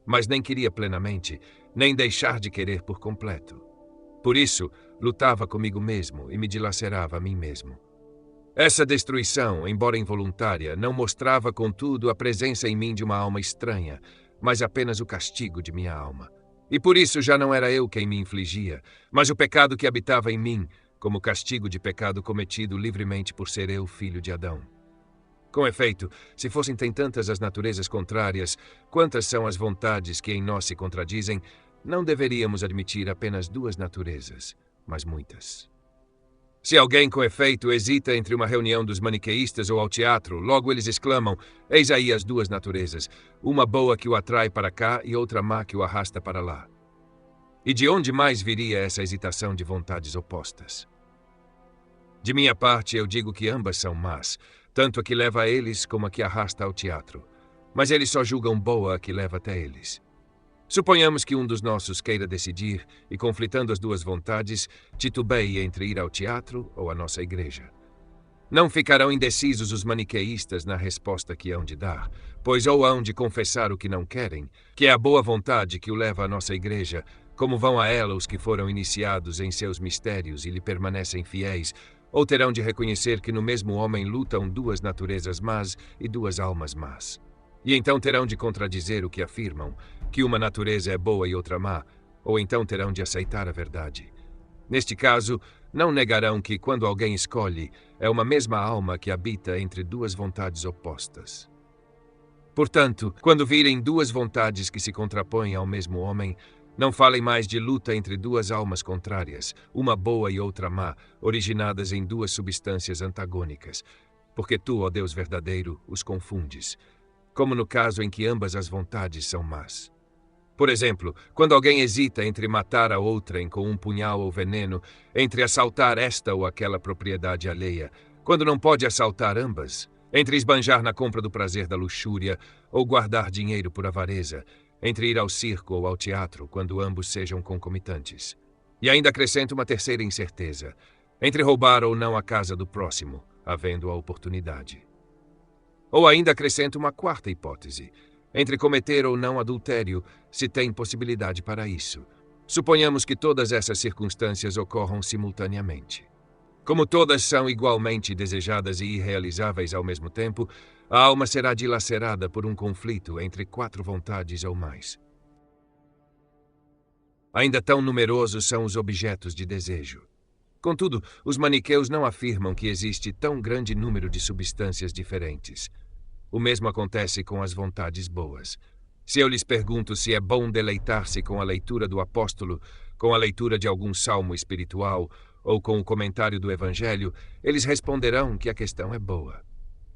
S1: Mas nem queria plenamente, nem deixar de querer por completo. Por isso, lutava comigo mesmo e me dilacerava a mim mesmo. Essa destruição, embora involuntária, não mostrava, contudo, a presença em mim de uma alma estranha, mas apenas o castigo de minha alma. E por isso já não era eu quem me infligia, mas o pecado que habitava em mim, como castigo de pecado cometido livremente por ser eu filho de Adão. Com efeito, se fossem tantas as naturezas contrárias, quantas são as vontades que em nós se contradizem, não deveríamos admitir apenas duas naturezas, mas muitas. Se alguém, com efeito, hesita entre uma reunião dos maniqueístas ou ao teatro, logo eles exclamam: eis aí as duas naturezas, uma boa que o atrai para cá e outra má que o arrasta para lá. E de onde mais viria essa hesitação de vontades opostas? De minha parte, eu digo que ambas são más, tanto a que leva a eles como a que arrasta ao teatro. Mas eles só julgam boa a que leva até eles. Suponhamos que um dos nossos queira decidir, e conflitando as duas vontades, titubeie entre ir ao teatro ou à nossa igreja. Não ficarão indecisos os maniqueístas na resposta que hão de dar, pois ou hão de confessar o que não querem, que é a boa vontade que o leva à nossa igreja, como vão a ela os que foram iniciados em seus mistérios e lhe permanecem fiéis, ou terão de reconhecer que no mesmo homem lutam duas naturezas más e duas almas más. E então terão de contradizer o que afirmam, que uma natureza é boa e outra má, ou então terão de aceitar a verdade. Neste caso, não negarão que, quando alguém escolhe, é uma mesma alma que habita entre duas vontades opostas. Portanto, quando virem duas vontades que se contrapõem ao mesmo homem, não falem mais de luta entre duas almas contrárias, uma boa e outra má, originadas em duas substâncias antagônicas, porque tu, ó Deus verdadeiro, os confundes, como no caso em que ambas as vontades são más. Por exemplo, quando alguém hesita entre matar a outrem com um punhal ou veneno, entre assaltar esta ou aquela propriedade alheia, quando não pode assaltar ambas, entre esbanjar na compra do prazer da luxúria ou guardar dinheiro por avareza, entre ir ao circo ou ao teatro, quando ambos sejam concomitantes. E ainda acrescento uma terceira incerteza, entre roubar ou não a casa do próximo, havendo a oportunidade. Ou ainda acrescento uma quarta hipótese, entre cometer ou não adultério, se tem possibilidade para isso. Suponhamos que todas essas circunstâncias ocorram simultaneamente. Como todas são igualmente desejadas e irrealizáveis ao mesmo tempo, a alma será dilacerada por um conflito entre quatro vontades ou mais. Ainda tão numerosos são os objetos de desejo. Contudo, os maniqueus não afirmam que existe tão grande número de substâncias diferentes. O mesmo acontece com as vontades boas. Se eu lhes pergunto se é bom deleitar-se com a leitura do apóstolo, com a leitura de algum salmo espiritual ou com o comentário do evangelho, eles responderão que a questão é boa.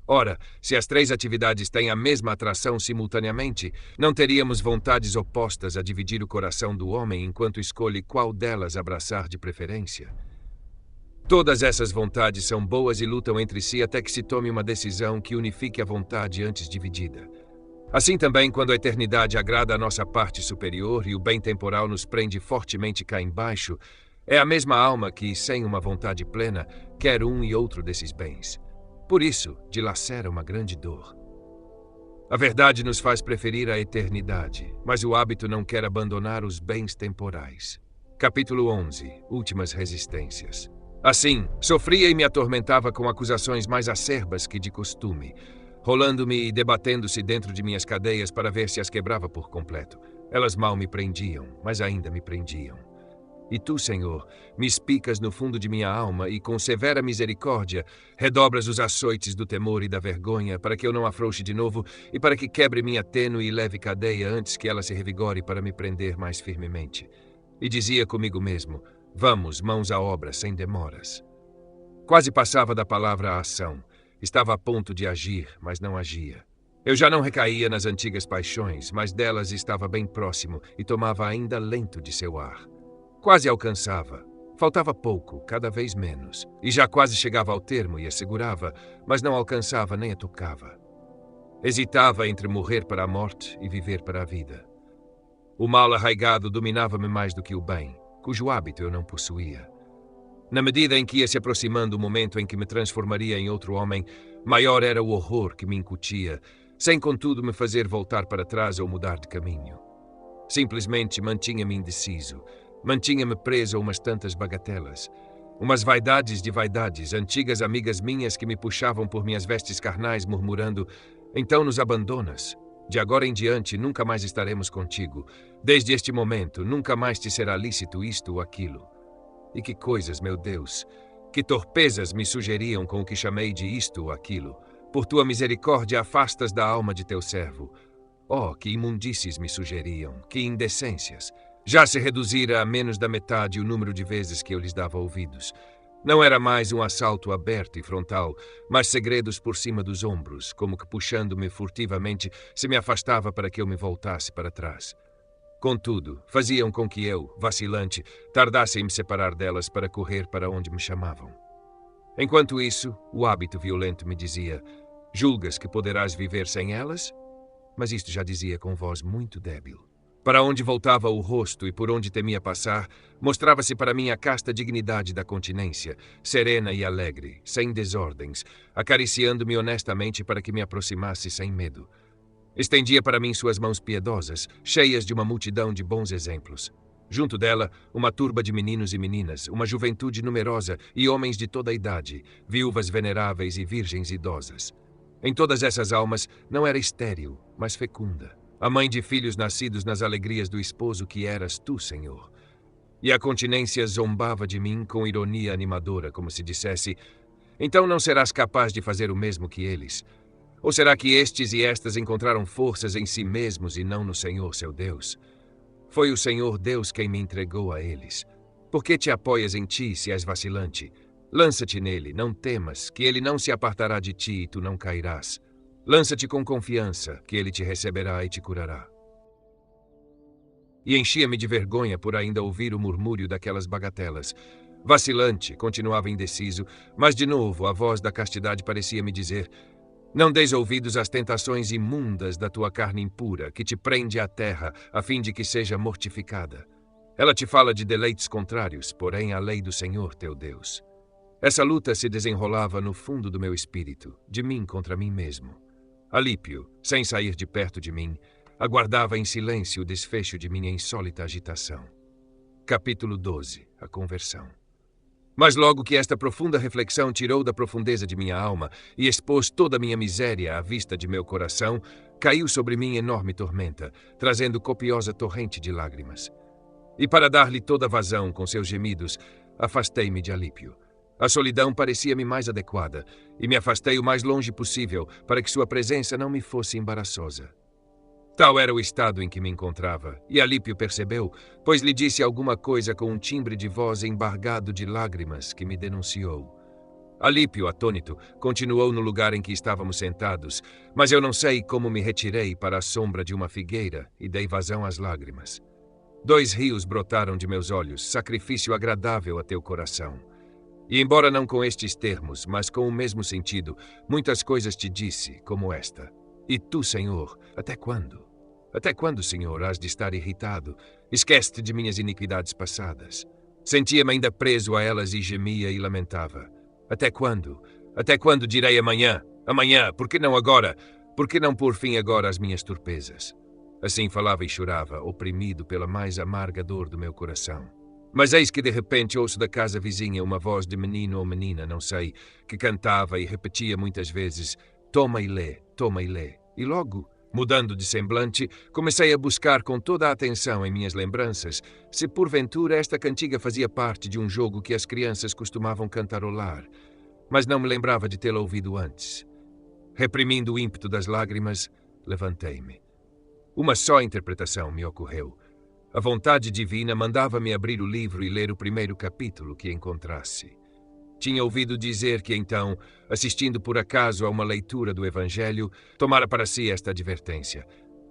S1: Ora, se as três atividades têm a mesma atração simultaneamente, não teríamos vontades opostas a dividir o coração do homem enquanto escolhe qual delas abraçar de preferência? Todas essas vontades são boas e lutam entre si até que se tome uma decisão que unifique a vontade antes dividida. Assim também, quando a eternidade agrada a nossa parte superior e o bem temporal nos prende fortemente cá embaixo, é a mesma alma que, sem uma vontade plena, quer um e outro desses bens. Por isso, dilacera uma grande dor. A verdade nos faz preferir a eternidade, mas o hábito não quer abandonar os bens temporais. Capítulo 11. Últimas resistências. Assim, sofria e me atormentava com acusações mais acerbas que de costume, rolando-me e debatendo-se dentro de minhas cadeias para ver se as quebrava por completo. Elas mal me prendiam, mas ainda me prendiam. E tu, Senhor, me espicas no fundo de minha alma e, com severa misericórdia, redobras os açoites do temor e da vergonha, para que eu não afrouxe de novo e para que quebre minha tênue e leve cadeia antes que ela se revigore para me prender mais firmemente. E dizia comigo mesmo: vamos, mãos à obra, sem demoras. Quase passava da palavra à ação. Estava a ponto de agir, mas não agia. Eu já não recaía nas antigas paixões, mas delas estava bem próximo e tomava ainda lento de seu ar. Quase alcançava. Faltava pouco, cada vez menos. E já quase chegava ao termo e assegurava, mas não alcançava nem a tocava. Hesitava entre morrer para a morte e viver para a vida. O mal arraigado dominava-me mais do que o bem, cujo hábito eu não possuía. Na medida em que ia se aproximando o momento em que me transformaria em outro homem, maior era o horror que me incutia, sem contudo me fazer voltar para trás ou mudar de caminho. Simplesmente mantinha-me indeciso. Mantinha-me preso a umas tantas bagatelas. Umas vaidades de vaidades, antigas amigas minhas que me puxavam por minhas vestes carnais, murmurando: então nos abandonas. De agora em diante nunca mais estaremos contigo. Desde este momento nunca mais te será lícito isto ou aquilo. E que coisas, meu Deus! Que torpezas me sugeriam com o que chamei de isto ou aquilo. Por tua misericórdia afastas da alma de teu servo. Oh, que imundícies me sugeriam, que indecências! Já se reduzira a menos da metade o número de vezes que eu lhes dava ouvidos. Não era mais um assalto aberto e frontal, mas segredos por cima dos ombros, como que puxando-me furtivamente se me afastava para que eu me voltasse para trás. Contudo, faziam com que eu, vacilante, tardasse em me separar delas para correr para onde me chamavam. Enquanto isso, o hábito violento me dizia: julgas que poderás viver sem elas? Mas isto já dizia com voz muito débil. Para onde voltava o rosto e por onde temia passar, mostrava-se para mim a casta dignidade da continência, serena e alegre, sem desordens, acariciando-me honestamente para que me aproximasse sem medo. Estendia para mim suas mãos piedosas, cheias de uma multidão de bons exemplos. Junto dela, uma turba de meninos e meninas, uma juventude numerosa e homens de toda a idade, viúvas veneráveis e virgens idosas. Em todas essas almas, não era estéril, mas fecunda. A mãe de filhos nascidos nas alegrias do esposo que eras tu, Senhor. E a continência zombava de mim com ironia animadora, como se dissesse: então não serás capaz de fazer o mesmo que eles? Ou será que estes e estas encontraram forças em si mesmos e não no Senhor, seu Deus? Foi o Senhor Deus quem me entregou a eles. Por que te apoias em ti, se és vacilante? Lança-te nele, não temas, que ele não se apartará de ti e tu não cairás. Lança-te com confiança, que ele te receberá e te curará. E enchia-me de vergonha por ainda ouvir o murmúrio daquelas bagatelas. Vacilante, continuava indeciso, mas de novo a voz da castidade parecia me dizer: não deis ouvidos às tentações imundas da tua carne impura, que te prende à terra, a fim de que seja mortificada. Ela te fala de deleites contrários, porém à lei do Senhor teu Deus. Essa luta se desenrolava no fundo do meu espírito, de mim contra mim mesmo. Alípio, sem sair de perto de mim, aguardava em silêncio o desfecho de minha insólita agitação. Capítulo 12. A conversão. Mas logo que esta profunda reflexão tirou da profundeza de minha alma e expôs toda a minha miséria à vista de meu coração, caiu sobre mim enorme tormenta, trazendo copiosa torrente de lágrimas. E para dar-lhe toda vazão com seus gemidos, afastei-me de Alípio. A solidão parecia-me mais adequada, e me afastei o mais longe possível para que sua presença não me fosse embaraçosa. Tal era o estado em que me encontrava, e Alípio percebeu, pois lhe disse alguma coisa com um timbre de voz embargado de lágrimas que me denunciou. Alípio, atônito, continuou no lugar em que estávamos sentados, mas eu não sei como me retirei para a sombra de uma figueira e dei vazão às lágrimas. 2 rios brotaram de meus olhos, sacrifício agradável a teu coração. E embora não com estes termos, mas com o mesmo sentido, muitas coisas te disse, como esta: e tu, Senhor, até quando? Até quando, Senhor, has de estar irritado? Esquece-te de minhas iniquidades passadas. Sentia-me ainda preso a elas e gemia e lamentava. Até quando? Até quando direi amanhã? Amanhã, por que não agora? Por que não pôr fim agora às minhas torpezas? Assim falava e chorava, oprimido pela mais amarga dor do meu coração. Mas eis que de repente ouço da casa vizinha uma voz de menino ou menina, não sei, que cantava e repetia muitas vezes: toma e lê, toma e lê. E logo, mudando de semblante, comecei a buscar com toda a atenção em minhas lembranças se porventura esta cantiga fazia parte de um jogo que as crianças costumavam cantarolar, mas não me lembrava de tê-la ouvido antes. Reprimindo o ímpeto das lágrimas, levantei-me. Uma só interpretação me ocorreu. A vontade divina mandava-me abrir o livro e ler o primeiro capítulo que encontrasse. Tinha ouvido dizer que então, assistindo por acaso a uma leitura do Evangelho, tomara para si esta advertência: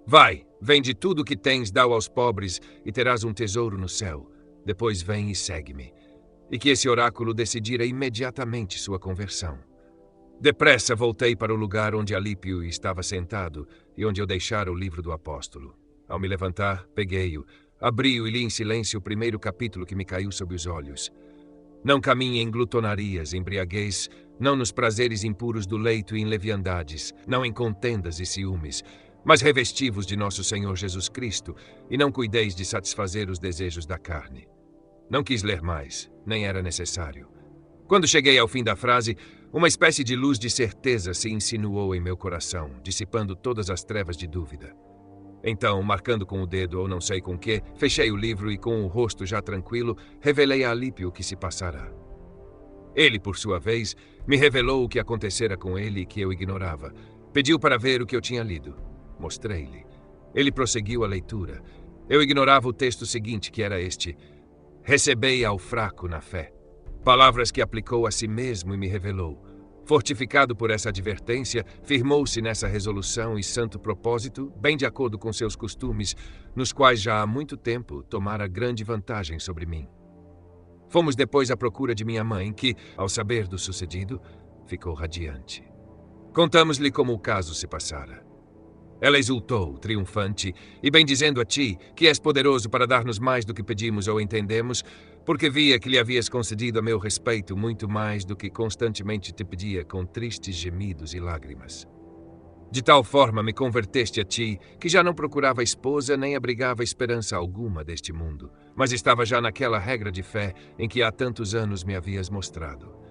S1: vai, vende tudo o que tens, dá-o aos pobres e terás um tesouro no céu. Depois vem e segue-me. E que esse oráculo decidira imediatamente sua conversão. Depressa voltei para o lugar onde Alípio estava sentado e onde eu deixara o livro do apóstolo. Ao me levantar, peguei-o, abri-o e li em silêncio o primeiro capítulo que me caiu sob os olhos. Não caminhe em glutonarias, embriaguez, não nos prazeres impuros do leito e em leviandades, não em contendas e ciúmes, mas revesti-vos de nosso Senhor Jesus Cristo e não cuideis de satisfazer os desejos da carne. Não quis ler mais, nem era necessário. Quando cheguei ao fim da frase, uma espécie de luz de certeza se insinuou em meu coração, dissipando todas as trevas de dúvida. Então, marcando com o dedo ou não sei com que, fechei o livro e, com o rosto já tranquilo, revelei a Alípio o que se passara. Ele, por sua vez, me revelou o que acontecera com ele e que eu ignorava. Pediu para ver o que eu tinha lido. Mostrei-lhe. Ele prosseguiu a leitura. Eu ignorava o texto seguinte, que era este: recebei ao fraco na fé. Palavras que aplicou a si mesmo e me revelou. Fortificado por essa advertência, firmou-se nessa resolução e santo propósito, bem de acordo com seus costumes, nos quais já há muito tempo tomara grande vantagem sobre mim. Fomos depois à procura de minha mãe, que, ao saber do sucedido, ficou radiante. Contamos-lhe como o caso se passara. Ela exultou, triunfante, e bendizendo a ti, que és poderoso para dar-nos mais do que pedimos ou entendemos, porque via que lhe havias concedido a meu respeito muito mais do que constantemente te pedia com tristes gemidos e lágrimas. De tal forma me converteste a ti, que já não procurava esposa nem abrigava esperança alguma deste mundo, mas estava já naquela regra de fé em que há tantos anos me havias mostrado.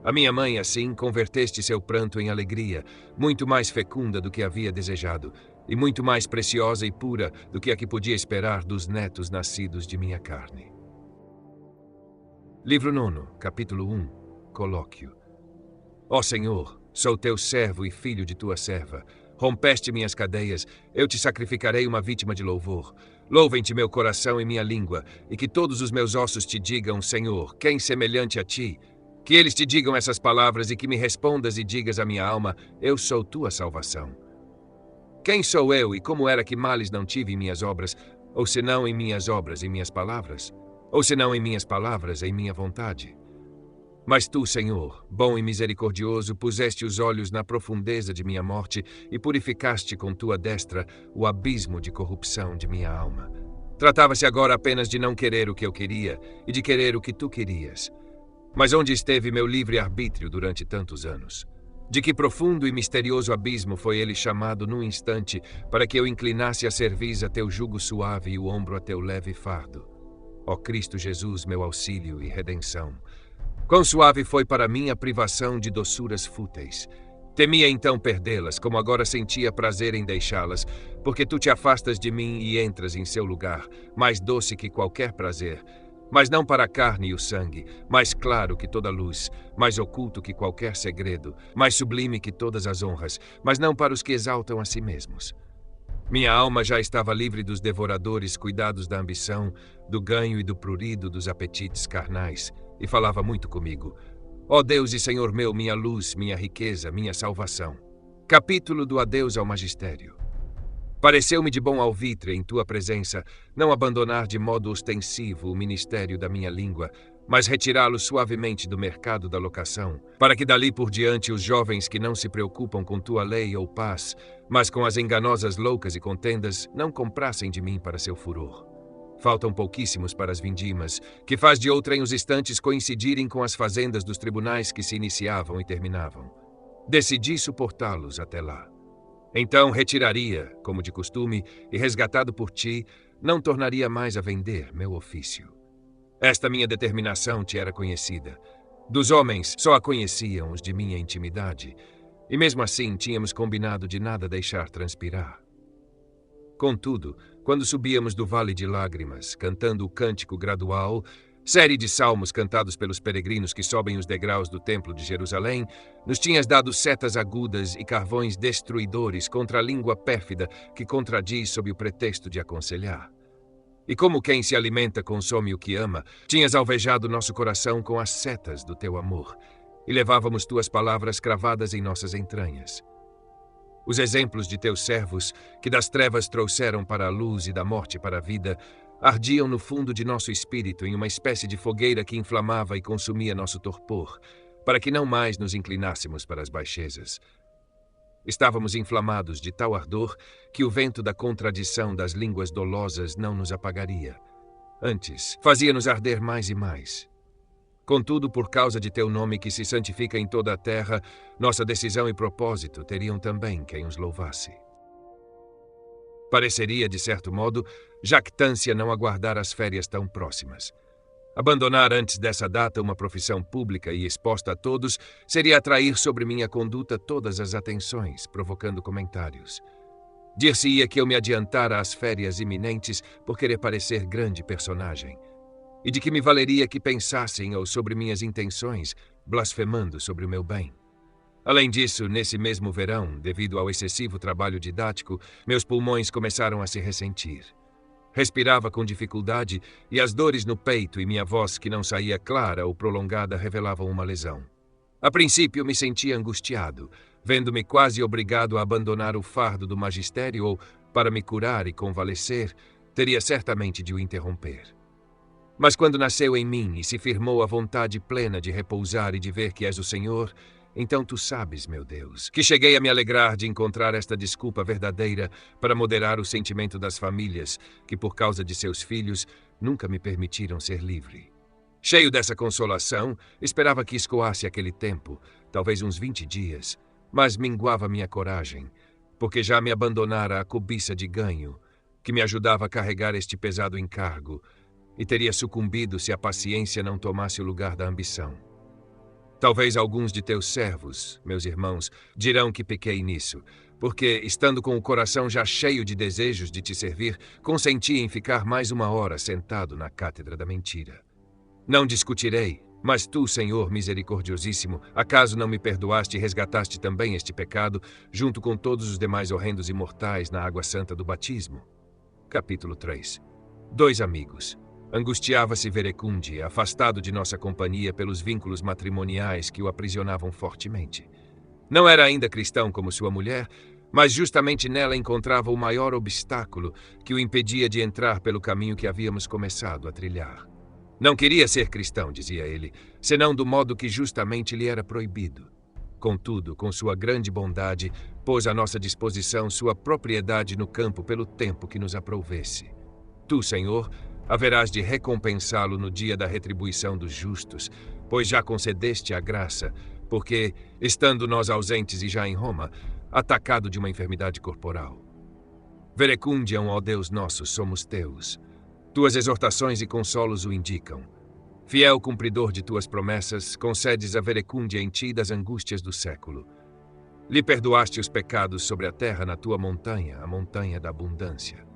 S1: A minha mãe, assim, converteste seu pranto em alegria, muito mais fecunda do que havia desejado, e muito mais preciosa e pura do que a que podia esperar dos netos nascidos de minha carne. Livro 9, capítulo 1, Colóquio. Ó Senhor, sou teu servo e filho de tua serva. Rompeste minhas cadeias, eu te sacrificarei uma vítima de louvor. Louvem-te meu coração e minha língua, e que todos os meus ossos te digam: Senhor, quem semelhante a ti? Que eles te digam essas palavras e que me respondas e digas à minha alma: eu sou tua salvação. Quem sou eu e como era que males não tive em minhas obras, ou senão em minhas obras, em minhas palavras? Ou senão em minhas palavras, em minha vontade? Mas tu, Senhor, bom e misericordioso, puseste os olhos na profundeza de minha morte e purificaste com tua destra o abismo de corrupção de minha alma. Tratava-se agora apenas de não querer o que eu queria e de querer o que tu querias. Mas onde esteve meu livre-arbítrio durante tantos anos? De que profundo e misterioso abismo foi ele chamado num instante para que eu inclinasse a cerviz a teu jugo suave e o ombro a teu leve fardo? Ó Cristo Jesus, meu auxílio e redenção! Quão suave foi para mim a privação de doçuras fúteis! Temia então perdê-las, como agora sentia prazer em deixá-las, porque tu te afastas de mim e entras em seu lugar, mais doce que qualquer prazer, mas não para a carne e o sangue, mais claro que toda luz, mais oculto que qualquer segredo, mais sublime que todas as honras, mas não para os que exaltam a si mesmos. Minha alma já estava livre dos devoradores cuidados da ambição, do ganho e do prurido dos apetites carnais, e falava muito comigo: ó Deus e Senhor meu, minha luz, minha riqueza, minha salvação. Capítulo do Adeus ao Magistério. Pareceu-me de bom alvitre, em tua presença, não abandonar de modo ostensivo o ministério da minha língua, mas retirá-lo suavemente do mercado da locação, para que dali por diante os jovens que não se preocupam com tua lei ou paz, mas com as enganosas loucas e contendas, não comprassem de mim para seu furor. Faltam pouquíssimos para as vindimas, que faz de outrem os instantes coincidirem com as fazendas dos tribunais que se iniciavam e terminavam. Decidi suportá-los até lá. Então retiraria, como de costume, e resgatado por ti, não tornaria mais a vender meu ofício. Esta minha determinação te era conhecida. Dos homens, só a conheciam os de minha intimidade, e mesmo assim tínhamos combinado de nada deixar transpirar. Contudo, quando subíamos do Vale de Lágrimas, cantando o cântico gradual, série de salmos cantados pelos peregrinos que sobem os degraus do Templo de Jerusalém, nos tinhas dado setas agudas e carvões destruidores contra a língua pérfida que contradiz sob o pretexto de aconselhar. E como quem se alimenta consome o que ama, tinhas alvejado nosso coração com as setas do teu amor, e levávamos tuas palavras cravadas em nossas entranhas. Os exemplos de teus servos, que das trevas trouxeram para a luz e da morte para a vida, ardiam no fundo de nosso espírito em uma espécie de fogueira que inflamava e consumia nosso torpor, para que não mais nos inclinássemos para as baixezas. Estávamos inflamados de tal ardor que o vento da contradição das línguas dolosas não nos apagaria. Antes, fazia-nos arder mais e mais. Contudo, por causa de teu nome que se santifica em toda a terra, nossa decisão e propósito teriam também quem os louvasse. Pareceria, de certo modo, jactância não aguardar as férias tão próximas. Abandonar antes dessa data uma profissão pública e exposta a todos seria atrair sobre minha conduta todas as atenções, provocando comentários. Dir-se-ia que eu me adiantara às férias iminentes por querer parecer grande personagem, e de que me valeria que pensassem ou sobre minhas intenções, blasfemando sobre o meu bem. Além disso, nesse mesmo verão, devido ao excessivo trabalho didático, meus pulmões começaram a se ressentir. Respirava com dificuldade e as dores no peito e minha voz, que não saía clara ou prolongada, revelavam uma lesão. A princípio, me sentia angustiado, vendo-me quase obrigado a abandonar o fardo do magistério ou, para me curar e convalescer, teria certamente de o interromper. Mas quando nasceu em mim e se firmou a vontade plena de repousar e de ver que és o Senhor, então tu sabes, meu Deus, que cheguei a me alegrar de encontrar esta desculpa verdadeira para moderar o sentimento das famílias que, por causa de seus filhos, nunca me permitiram ser livre. Cheio dessa consolação, esperava que escoasse aquele tempo, talvez uns 20 dias, mas minguava minha coragem, porque já me abandonara a cobiça de ganho, que me ajudava a carregar este pesado encargo, e teria sucumbido se a paciência não tomasse o lugar da ambição. Talvez alguns de teus servos, meus irmãos, dirão que pequei nisso, porque, estando com o coração já cheio de desejos de te servir, consenti em ficar mais 1 hora sentado na cátedra da mentira. Não discutirei, mas tu, Senhor misericordiosíssimo, acaso não me perdoaste e resgataste também este pecado, junto com todos os demais horrendos e mortais na água santa do batismo? Capítulo 3. 2 amigos. Angustiava-se Verecunde, afastado de nossa companhia pelos vínculos matrimoniais que o aprisionavam fortemente. Não era ainda cristão como sua mulher, mas justamente nela encontrava o maior obstáculo que o impedia de entrar pelo caminho que havíamos começado a trilhar. Não queria ser cristão, dizia ele, senão do modo que justamente lhe era proibido. Contudo, com sua grande bondade, pôs à nossa disposição sua propriedade no campo pelo tempo que nos aprouvesse. Tu, Senhor, haverás de recompensá-lo no dia da retribuição dos justos, pois já concedeste a graça, porque, estando nós ausentes e já em Roma, atacado de uma enfermidade corporal. Verecundiam, ó Deus nosso, somos teus. Tuas exortações e consolos o indicam. Fiel cumpridor de tuas promessas, concedes a Verecundia em ti das angústias do século. Lhe perdoaste os pecados sobre a terra na tua montanha, a montanha da abundância.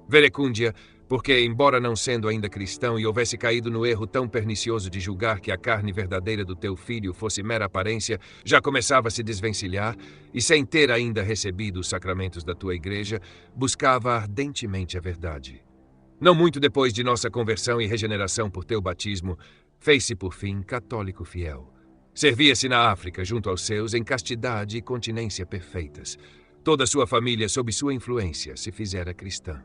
S1: Verecundia, porque, embora não sendo ainda cristão e houvesse caído no erro tão pernicioso de julgar que a carne verdadeira do teu filho fosse mera aparência, já começava a se desvencilhar e, sem ter ainda recebido os sacramentos da tua igreja, buscava ardentemente a verdade. Não muito depois de nossa conversão e regeneração por teu batismo, fez-se, por fim, católico fiel. Servia-se na África, junto aos seus, em castidade e continência perfeitas. Toda sua família, sob sua influência, se fizera cristã.